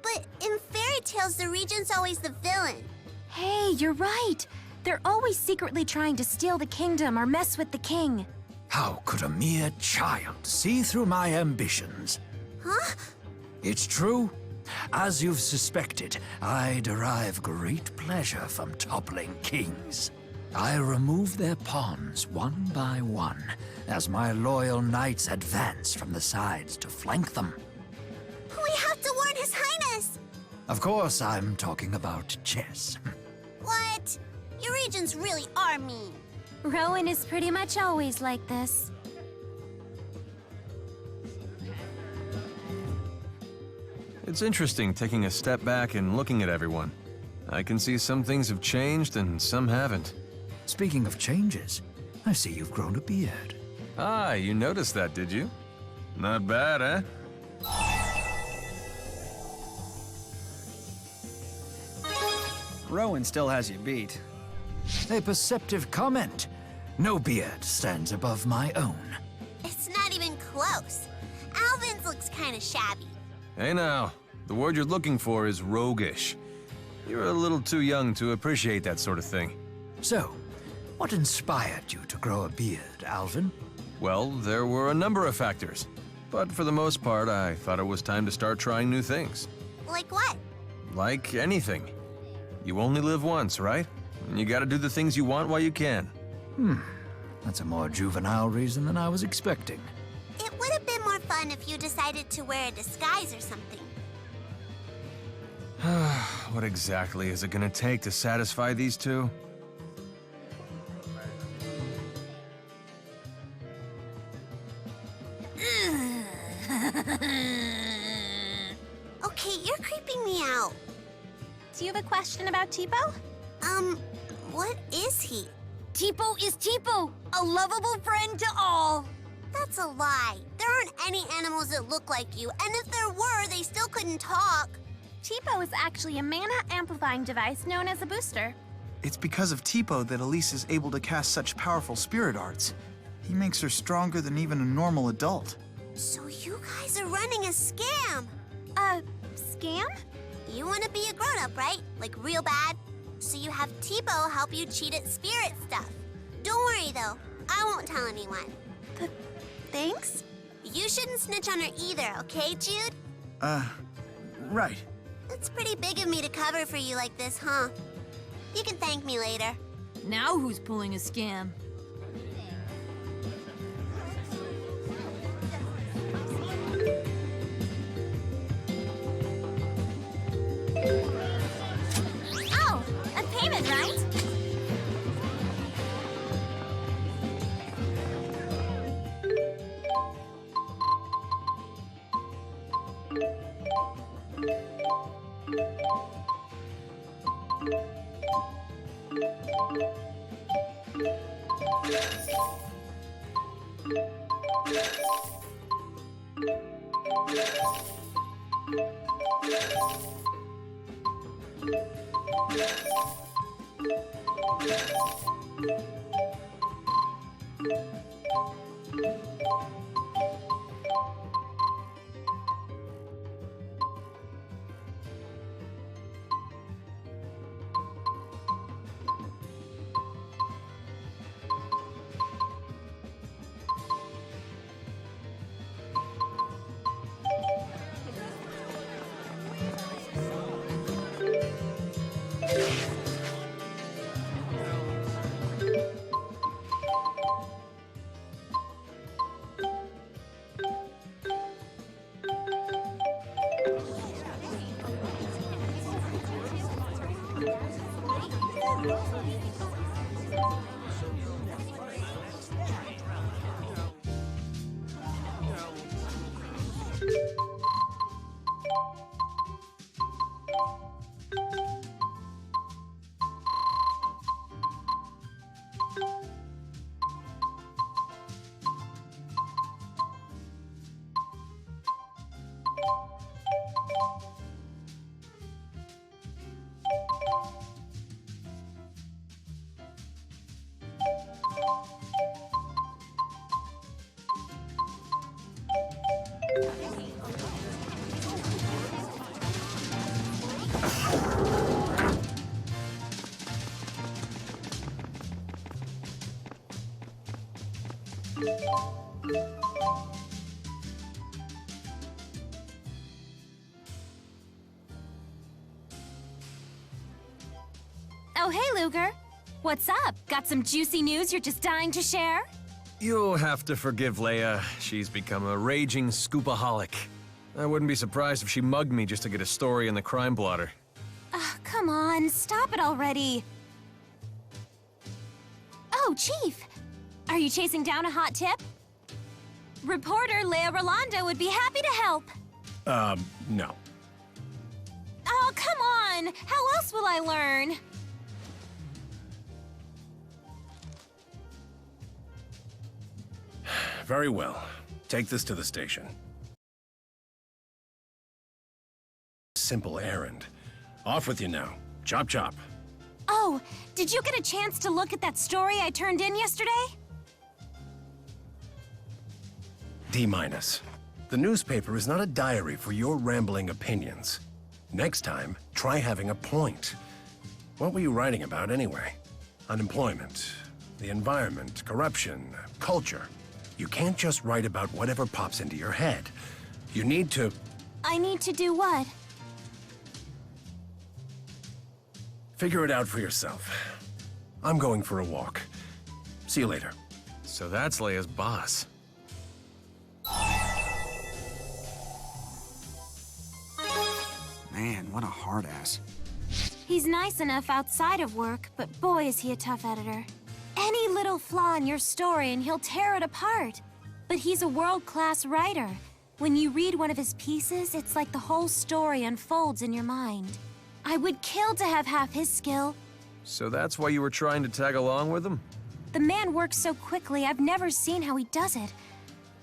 But in fairy tales, the regent's always the villain. Hey, you're right. They're always secretly trying to steal the kingdom or mess with the king. How could a mere child see through my ambitions? Huh? It's true. As you've suspected, I derive great pleasure from toppling kings. I remove their pawns one by one as my loyal knights advance from the sides to flank them. We have to warn His Highness! Of course, I'm talking about chess. What? Your regents really are mean. Rowan is pretty much always like this. It's interesting taking a step back and looking at everyone. I can see some things have changed and some haven't. Speaking of changes, I see you've grown a beard. Ah, you noticed that, did you? Not bad, eh? Rowan still has you beat. A perceptive comment. No beard stands above my own. It's not even close. Alvin's looks kind of shabby. Hey now, the word you're looking for is roguish. You're a little too young to appreciate that sort of thing. So, what inspired you to grow a beard, Alvin? Well, there were a number of factors. But for the most part, I thought it was time to start trying new things. Like what? Like anything. You only live once, right? And you gotta do the things you want while you can. That's a more juvenile reason than I was expecting. It would have been more fun if you decided to wear a disguise or something. What exactly is it gonna take to satisfy these two? Okay, you're creeping me out. Do you have a question about Tipo? What is he? Tipo is Tipo, a lovable friend to all. That's a lie. There aren't any animals that look like you, and if there were, they still couldn't talk. Tipo is actually a mana amplifying device known as a booster. It's because of Tipo that Elise is able to cast such powerful spirit arts. He makes her stronger than even a normal adult. So you guys are running a scam. Scam? You want to be a grown-up, right? Like real bad? So you have Tipo help you cheat at spirit stuff. Don't worry, though. I won't tell anyone. Thanks? You shouldn't snitch on her either, okay, Jude? Right. It's pretty big of me to cover for you like this, huh? You can thank me later. Now who's pulling a scam? Oh, a payment, right? Oh, hey, Luger. What's up? Got some juicy news you're just dying to share? You'll have to forgive Leia. She's become a raging scoopaholic. I wouldn't be surprised if she mugged me just to get a story in the crime blotter. Come on, stop it already. Oh, Chief. Are you chasing down a hot tip? Reporter Leia Rolando would be happy to help. No. Oh, come on! How else will I learn? Very well. Take this to the station. Simple errand. Off with you now. Chop chop. Oh, did you get a chance to look at that story I turned in yesterday? D-. The newspaper is not a diary for your rambling opinions. Next time, try having a point. What were you writing about anyway? Unemployment, the environment, corruption, culture. You can't just write about whatever pops into your head. You need to... I need to do what? Figure it out for yourself. I'm going for a walk. See you later. So that's Leia's boss. Man, what a hard ass. He's nice enough outside of work, but boy is he a tough editor. Any little flaw in your story and he'll tear it apart. But he's a world-class writer. When you read one of his pieces, it's like the whole story unfolds in your mind. I would kill to have half his skill. So that's why you were trying to tag along with him? The man works so quickly, I've never seen how he does it.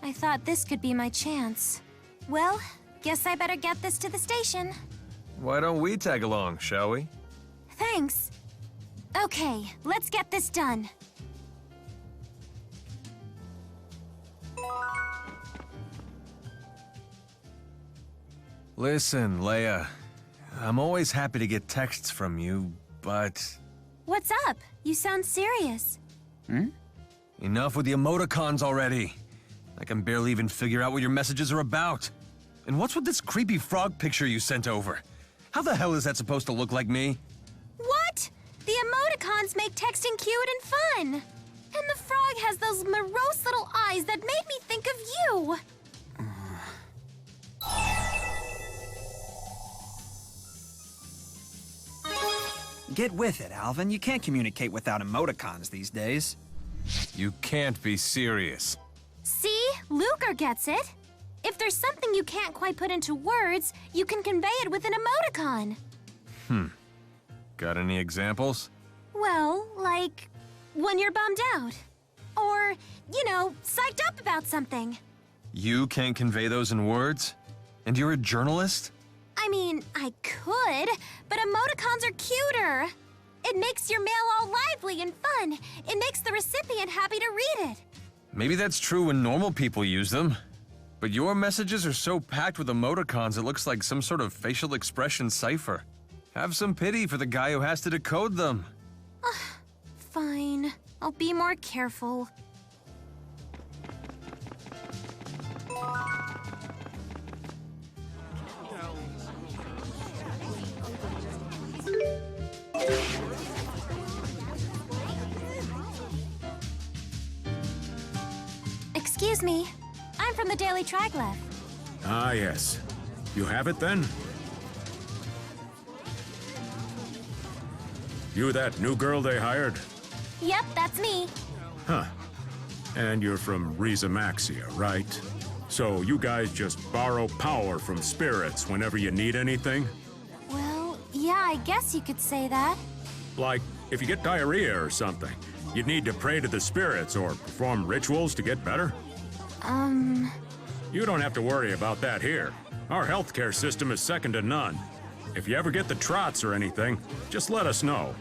I thought this could be my chance. Well, guess I better get this to the station. Why don't we tag along, shall we? Thanks. Okay, let's get this done. Listen, Leia. I'm always happy to get texts from you, but... What's up? You sound serious. Enough with the emoticons already. I can barely even figure out what your messages are about. And what's with this creepy frog picture you sent over? How the hell is that supposed to look like me? What? The emoticons make texting cute and fun. And the frog has those morose little eyes that made me think of you. Get with it, Alvin. You can't communicate without emoticons these days. You can't be serious. See? Luker gets it. If there's something you can't quite put into words, you can convey it with an emoticon. Got any examples? Well, like when you're bummed out. Or, you know, psyched up about something. You can't convey those in words? And you're a journalist? I mean, I could, but emoticons are cuter. It makes your mail all lively and fun. It makes the recipient happy to read it. Maybe that's true when normal people use them. But your messages are so packed with emoticons it looks like some sort of facial expression cipher. Have some pity for the guy who has to decode them. Fine. I'll be more careful. Excuse me. I'm from the Daily Triglyph. Ah, yes. You have it, then? You that new girl they hired? Yep, that's me. Huh. And you're from Rizamaxia, right? So you guys just borrow power from spirits whenever you need anything? Well, yeah, I guess you could say that. Like, if you get diarrhea or something, you'd need to pray to the spirits or perform rituals to get better? You don't have to worry about that here. Our healthcare system is second to none. If you ever get the trots or anything, just let us know.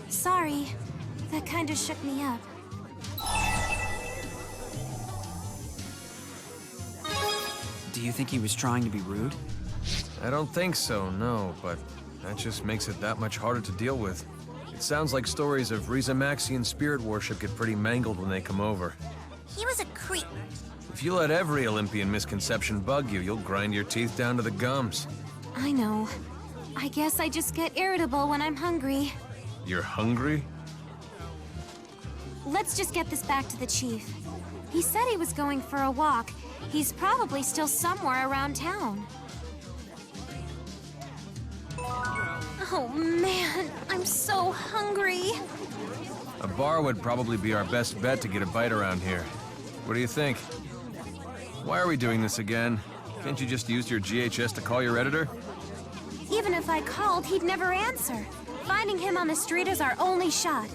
Sorry. That kinda shook me up. Do you think he was trying to be rude? I don't think so, no, but that just makes it that much harder to deal with. It sounds like stories of Rizamaxian spirit worship get pretty mangled when they come over. He was a creep. If you let every Olympian misconception bug you, you'll grind your teeth down to the gums. I know. I guess I just get irritable when I'm hungry. You're hungry? Let's just get this back to the chief. He said he was going for a walk. He's probably still somewhere around town. Oh man, I'm so hungry. A bar would probably be our best bet to get a bite around here. What do you think? Why are we doing this again? Can't you just use your GHS to call your editor? Even if I called, he'd never answer. Finding him on the street is our only shot.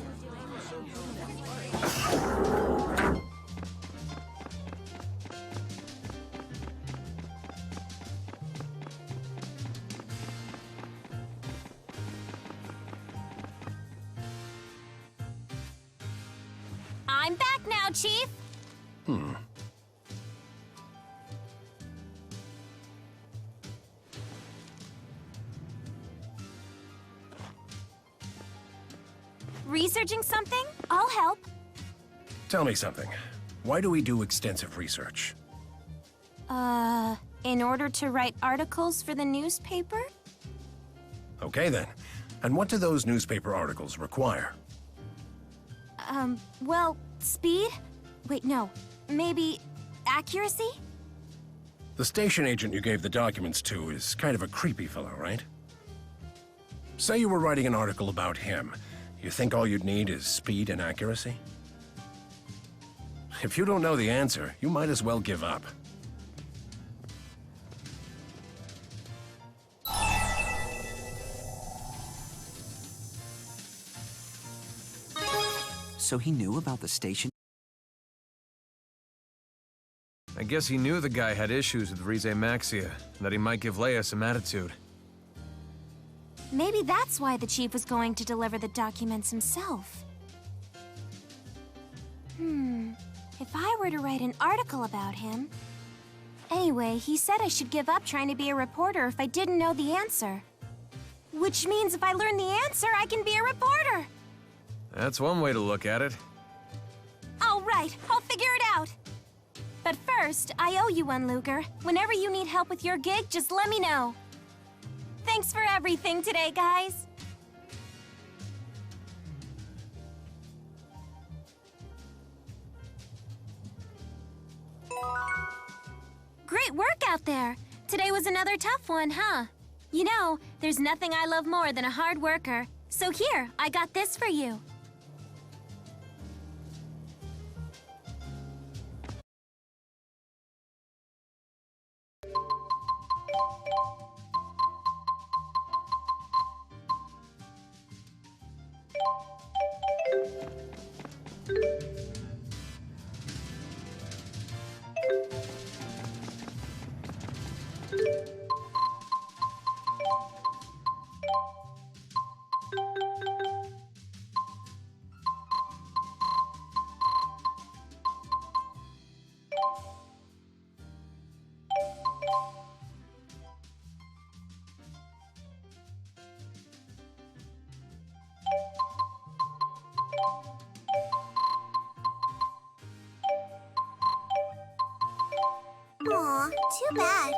I'm back now, Chief. Researching something? I'll help. Tell me something. Why do we do extensive research? In order to write articles for the newspaper? Okay then. And what do those newspaper articles require? Well, speed? Wait, no. Maybe accuracy? The station agent you gave the documents to is kind of a creepy fellow, right? Say you were writing an article about him. You think all you'd need is speed and accuracy? If you don't know the answer, you might as well give up. So he knew about the station? guess he knew the guy had issues with Rize Maxia, and that he might give Leia some attitude. Maybe that's why the chief was going to deliver the documents himself. If I were to write an article about him... Anyway, he said I should give up trying to be a reporter if I didn't know the answer. Which means if I learn the answer, I can be a reporter! That's one way to look at it. All right, I'll figure it out. But first, I owe you one, Luger. Whenever you need help with your gig, just let me know. Thanks for everything today, guys. Great work out there. Today was another tough one, huh? You know, there's nothing I love more than a hard worker. So here, I got this for you. Aw, too bad.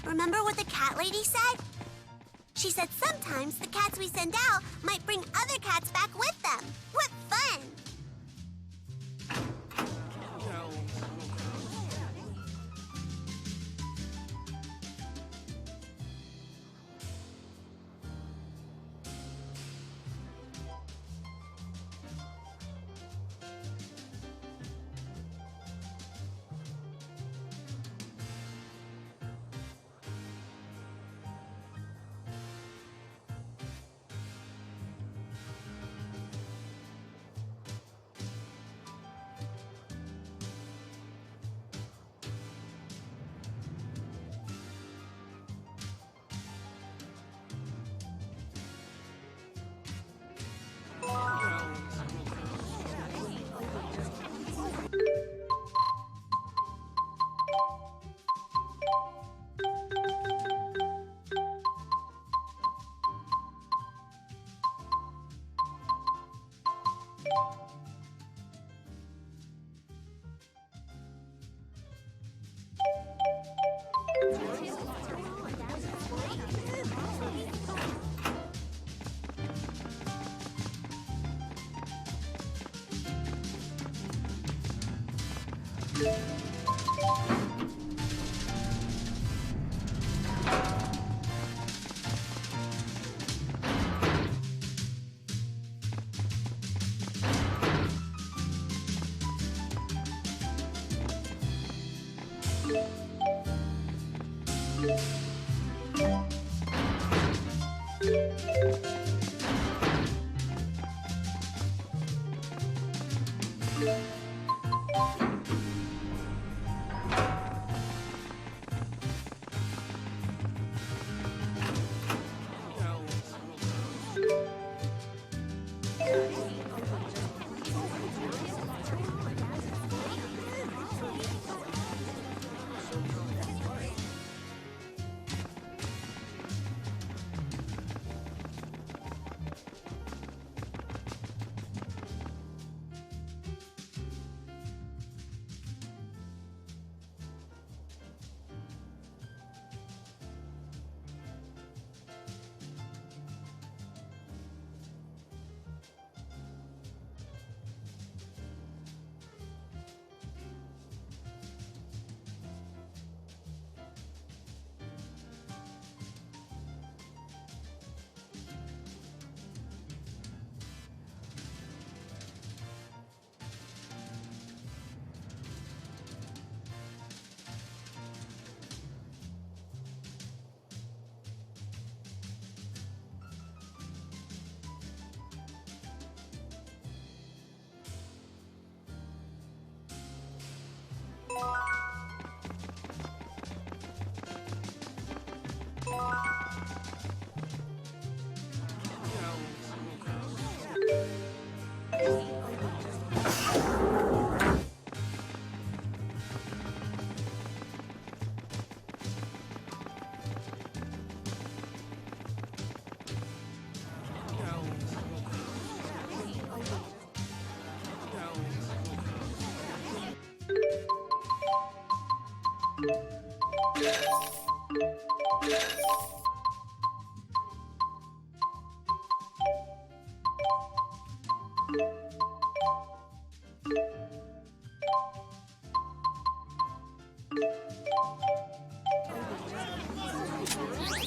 Remember what the cat lady said? She said sometimes the cats we send out might bring other cats back with them. What fun!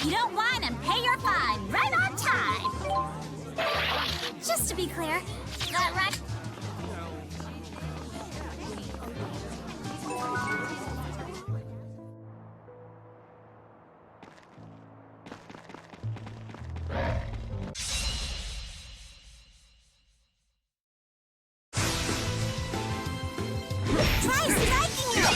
You don't whine and pay your fine, right on time! Just to be clear, that right? Try striking it!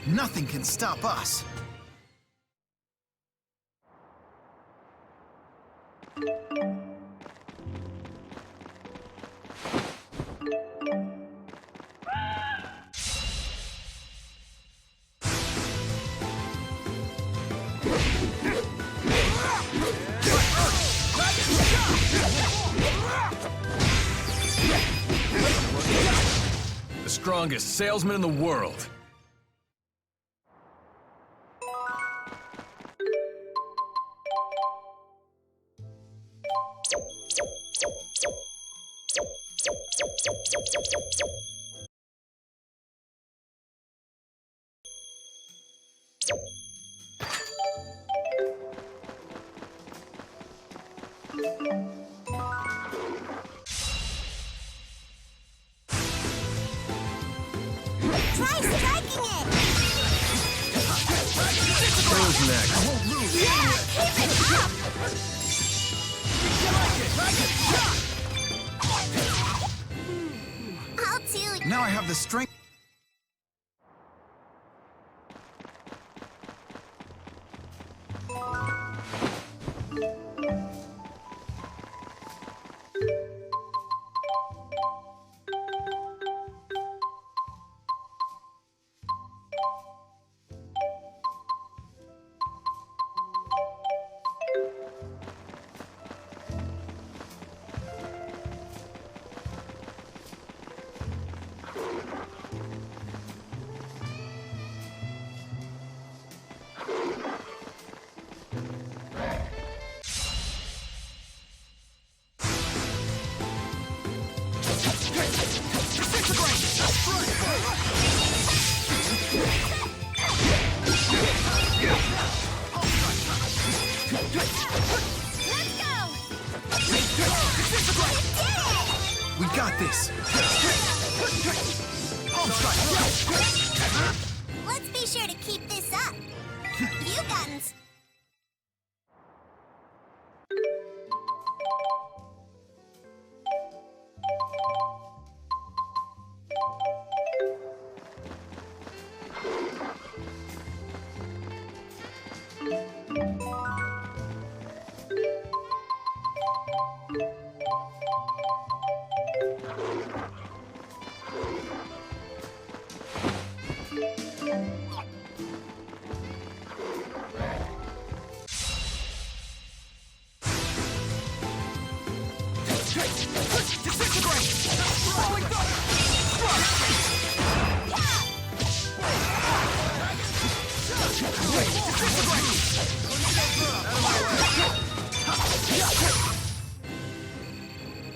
Nothing can stop us. The strongest salesman in the world. Try striking it! Who's next? Yeah! Keep it up! I'll do. Now I have the strength. We got this! Let's be sure to keep this up. You gotten...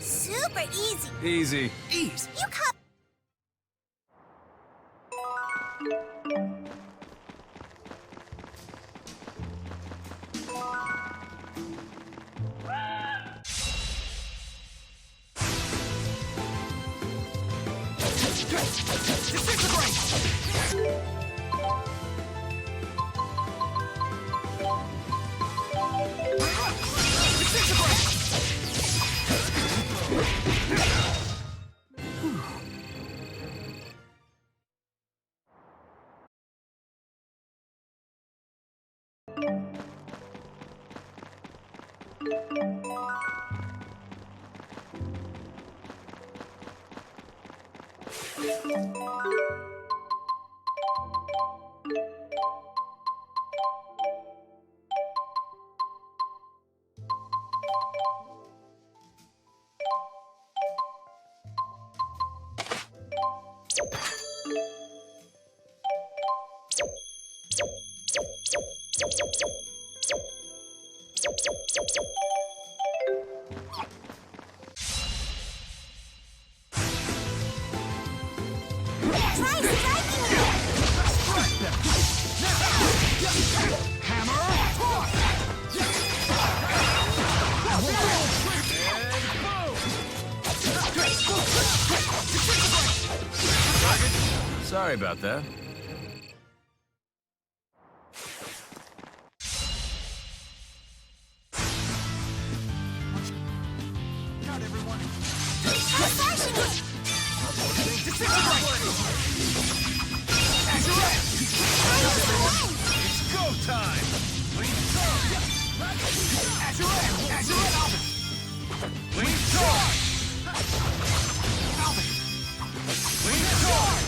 Super easy. Easy. Ease. You caught... Sorry about that. Got everyone. It's go time! Azure, Alvin! Lean charge! Alvin! Lean charge!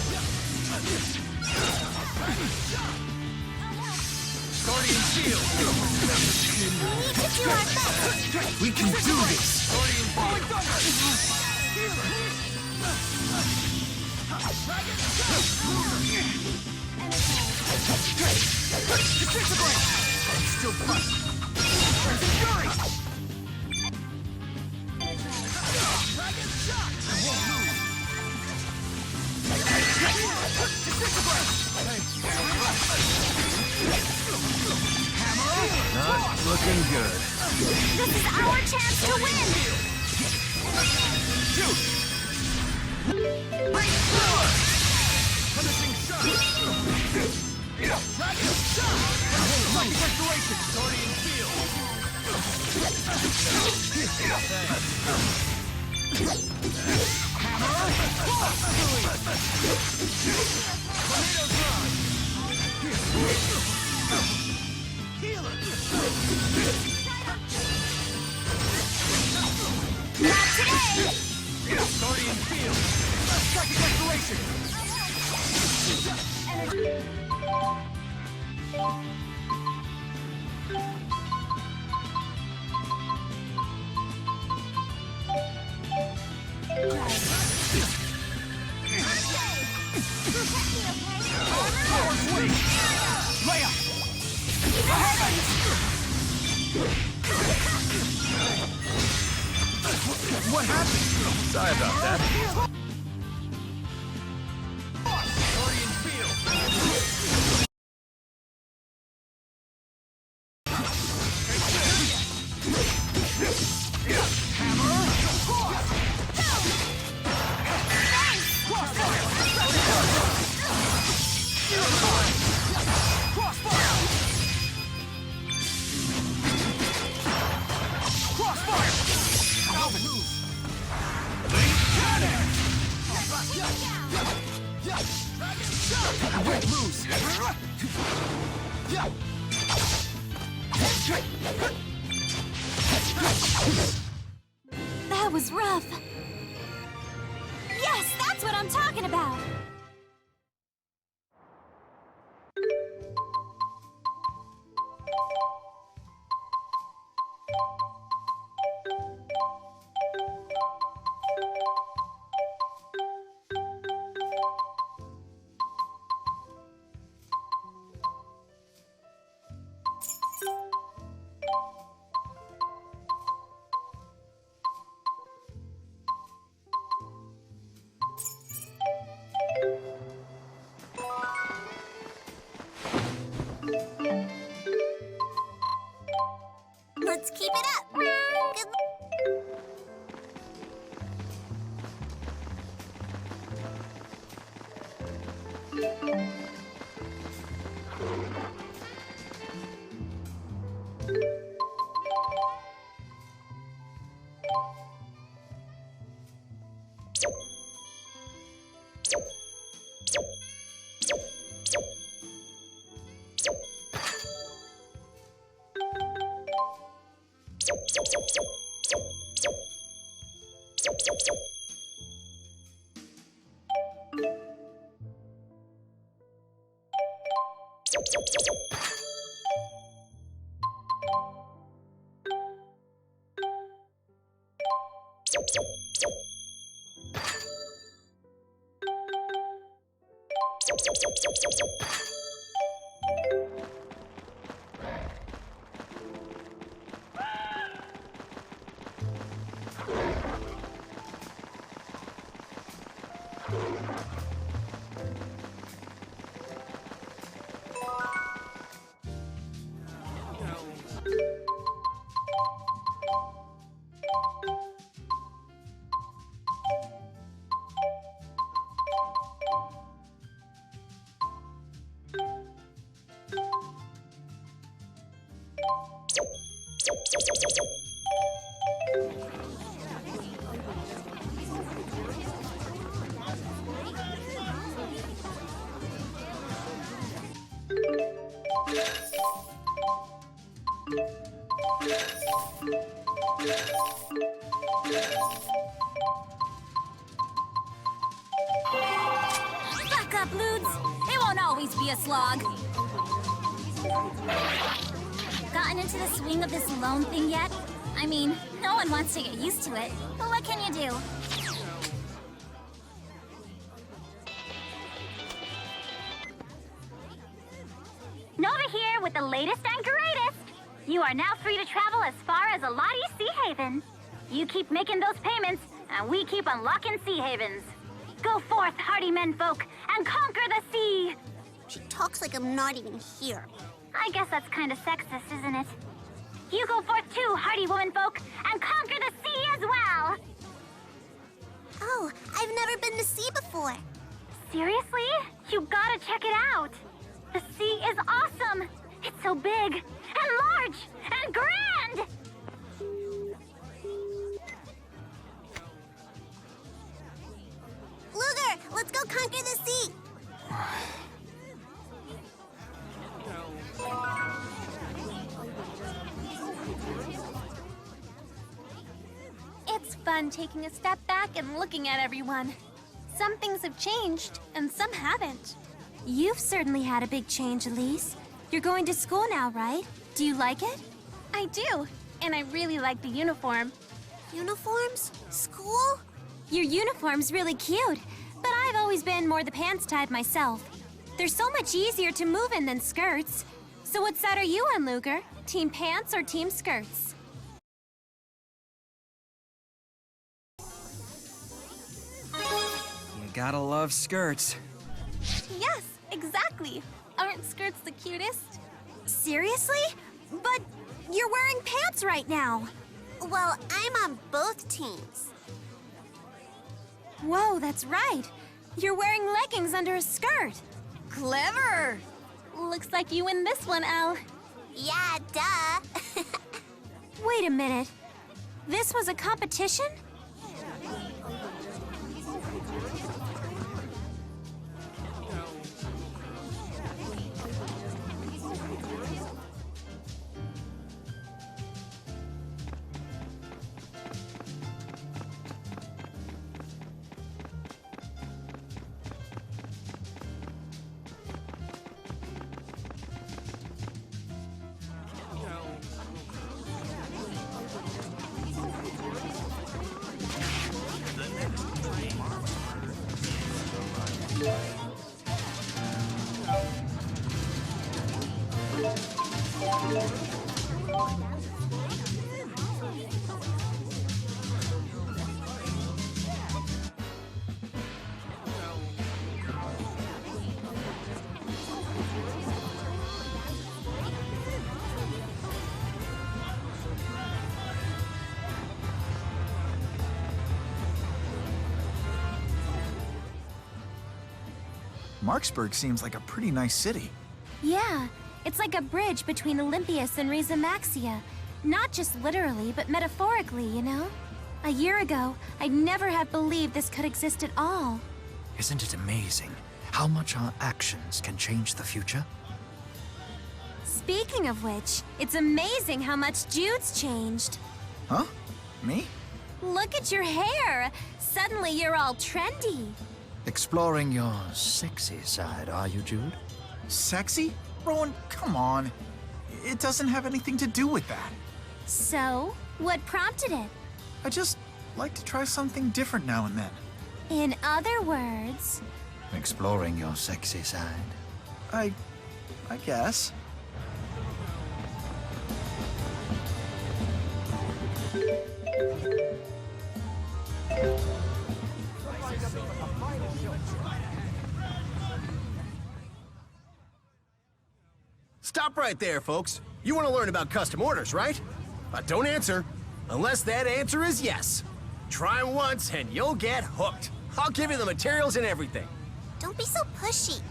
Guardian shield! We can do this! Guardian Still fight! Not looking good. This is our chance to win! Shoot! Finishing shot! Dragon shot! Psychic restoration! Guardian field! Hammer! Tornado drive! Healer! Not today! Guardian field! Psychic restoration! What happened? Sorry about that. That was rough. Yes, that's what I'm talking about. Let's keep it up. Good. Buck up, Ludes. It won't always be a slog. Gotten into the swing of this loan thing yet? I mean, no one wants to get used to it, but what can you do? Nova here with the latest and greatest. You are now free to travel as far as Alati Sea Haven. You keep making those payments, and we keep unlocking Sea Havens. Go forth, hardy menfolk, and conquer the sea! She talks like I'm not even here. I guess that's kind of sexist, isn't it? You go forth too, hardy womanfolk, and conquer the sea as well! Oh, I've never been to sea before. Seriously? You gotta check it out! The sea is awesome! It's so big, and large, and grand! Luger, let's go conquer the sea! It's fun taking a step back and looking at everyone. Some things have changed, and some haven't. You've certainly had a big change, Elise. You're going to school now, right? Do you like it? I do, and I really like the uniform. Uniforms? School? Your uniform's really cute, but I've always been more the pants type myself. They're so much easier to move in than skirts. So what side are you on, Luger? Team pants or team skirts? You gotta love skirts. Yes, exactly. Aren't skirts the cutest? Seriously? But you're wearing pants right now. Well, I'm on both teams. Whoa, that's right. You're wearing leggings under a skirt. Clever. Looks like you win this one, Elle. Yeah, duh. Wait a minute. This was a competition? Marksburg seems like a pretty nice city. Yeah, it's like a bridge between Olympias and Riza Maxia. Not just literally, but metaphorically, you know? A year ago, I'd never have believed this could exist at all. Isn't it amazing how much our actions can change the future? Speaking of which, it's amazing how much Jude's changed. Huh? Me? Look at your hair! Suddenly you're all trendy. Exploring your sexy side, are you, Jude? Sexy? Rowan, come on. It doesn't have anything to do with that. So, what prompted it? I just like to try something different now and then. In other words... Exploring your sexy side? I guess. Stop right there, folks. You want to learn about custom orders, right? Don't answer. Unless that answer is yes. Try 'em once and you'll get hooked. I'll give you the materials and everything. Don't be so pushy.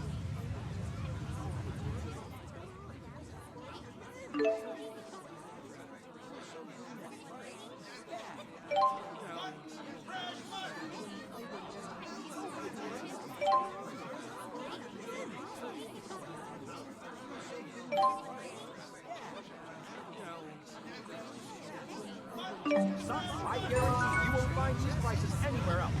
I guarantee you won't find these prices anywhere else.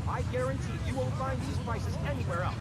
I guarantee you won't find these prices anywhere else.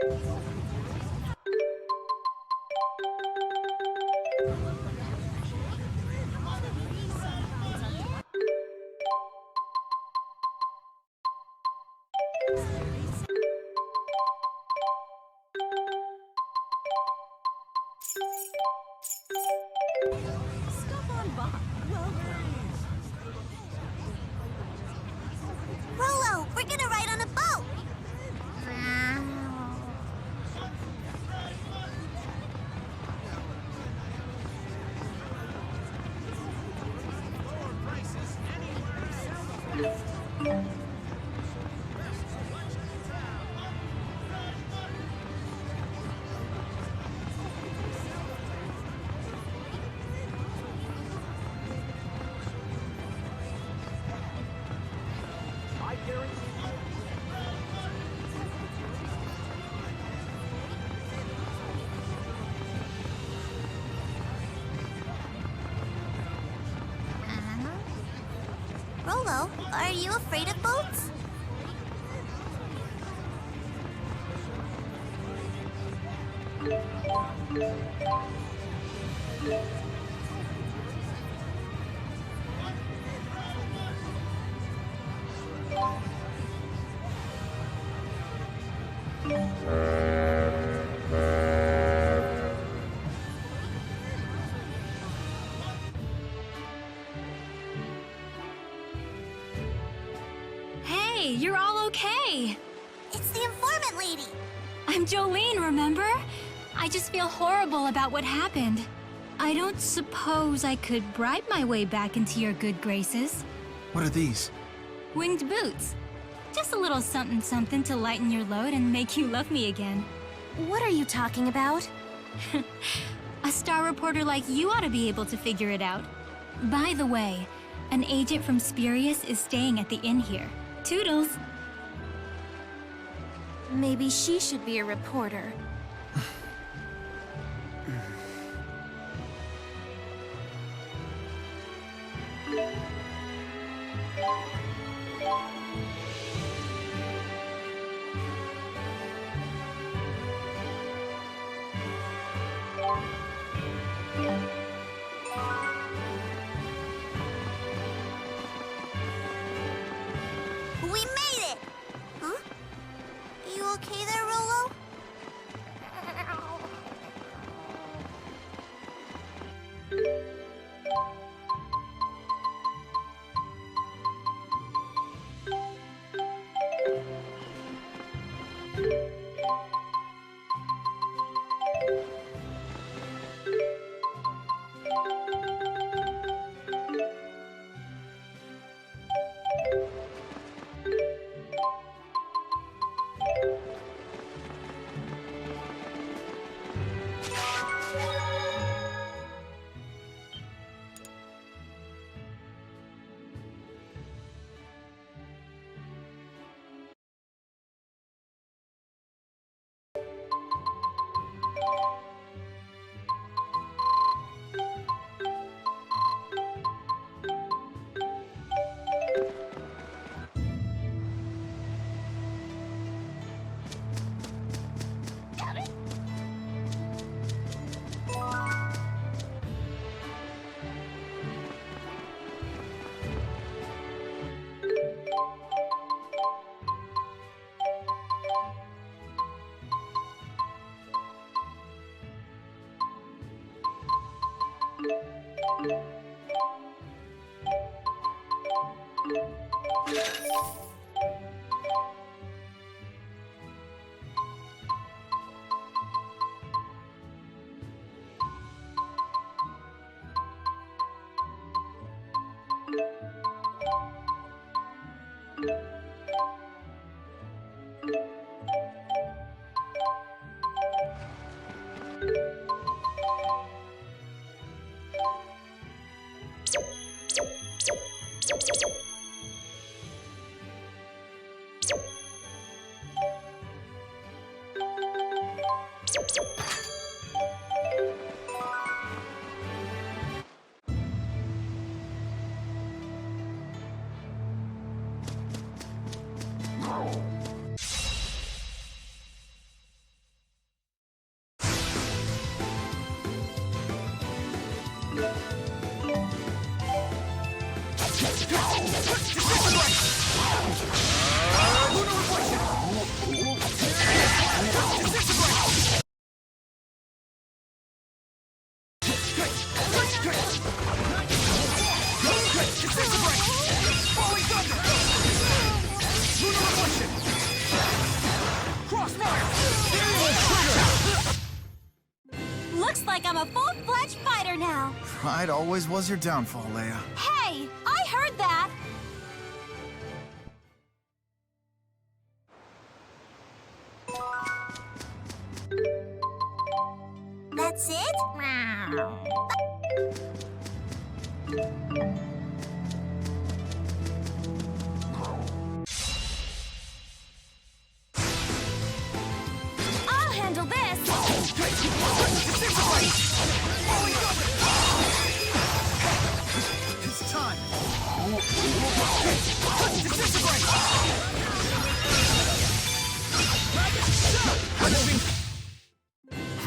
Stop on by. Welcome. Rolo, we're gonna ride on a boat! I guarantee Rolo, are you afraid of boats? Hey, you're all okay. It's the informant lady. I'm Jolene, remember? I just feel horrible about what happened. I don't suppose I could bribe my way back into your good graces. What are these? Winged boots. Just a little something-something to lighten your load and make you love me again. What are you talking about? A star reporter like you ought to be able to figure it out. By the way, an agent from Spirius is staying at the inn here. Toodles! Maybe she should be a reporter. We made it! Huh? Are you okay there, Rolo? Pride always was your downfall, Leia. Hey! I heard that! That's it? I'll handle this! It's time!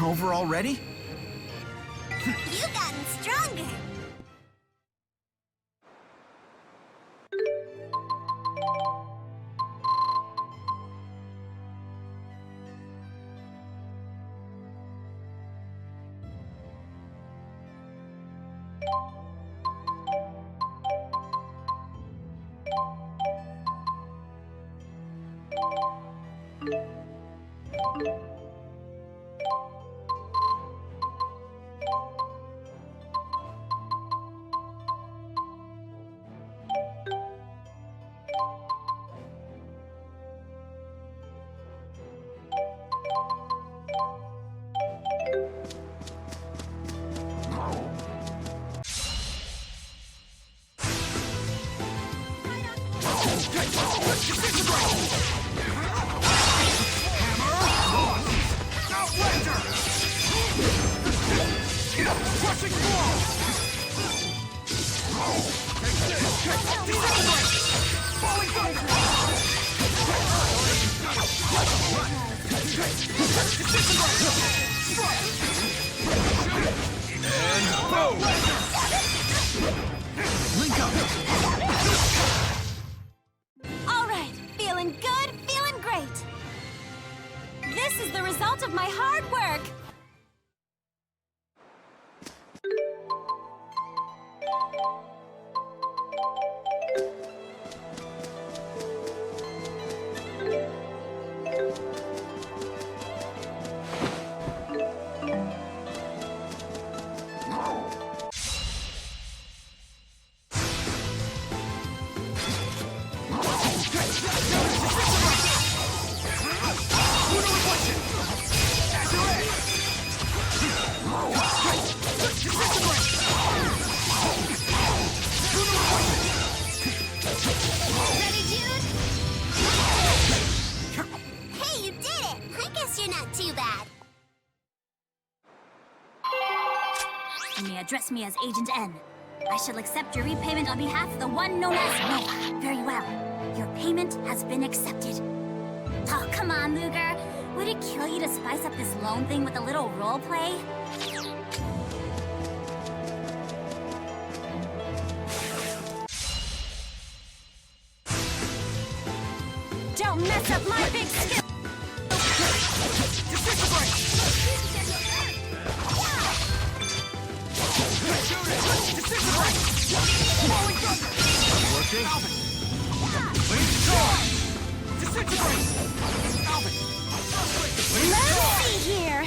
Over already? You've gotten stronger. Alright, feeling good, feeling great! This is the result of my hard work! Hey, you did it! I guess you're not too bad. You may address me as Agent N. I shall accept your repayment on behalf of the one known as Nova. Very well. Your payment has been accepted. Oh, come on, Luger. Would it kill you to spice up this loan thing with a little role play? Don't mess up my big skill! Let's see here!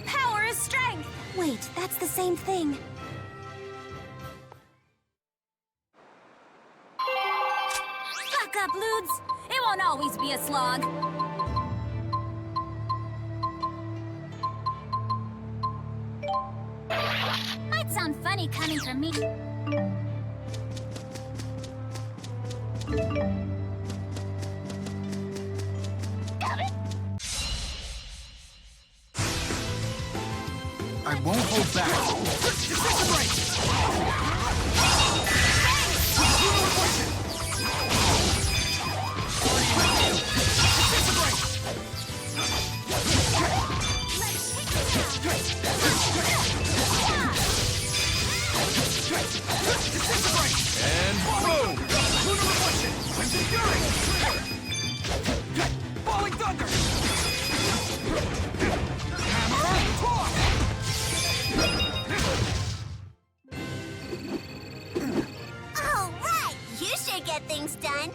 Power is strength! Wait, that's the same thing. Buck up, Ludes! It won't always be a slog. Might sound funny coming from me. I won't hold back. And boom! Falling thunder! All right! You should get things done.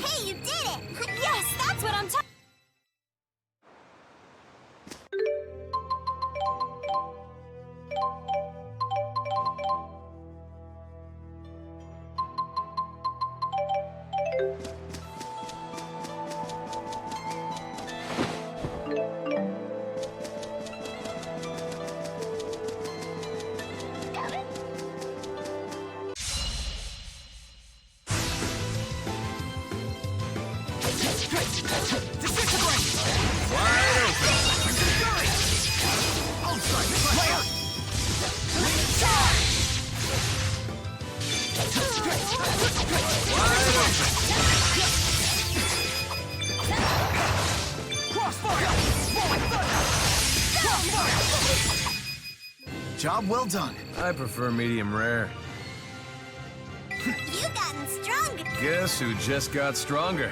Hey, you did it! Yes, that's what I'm talking. Job well done. I prefer medium rare. You've gotten stronger. Guess who just got stronger?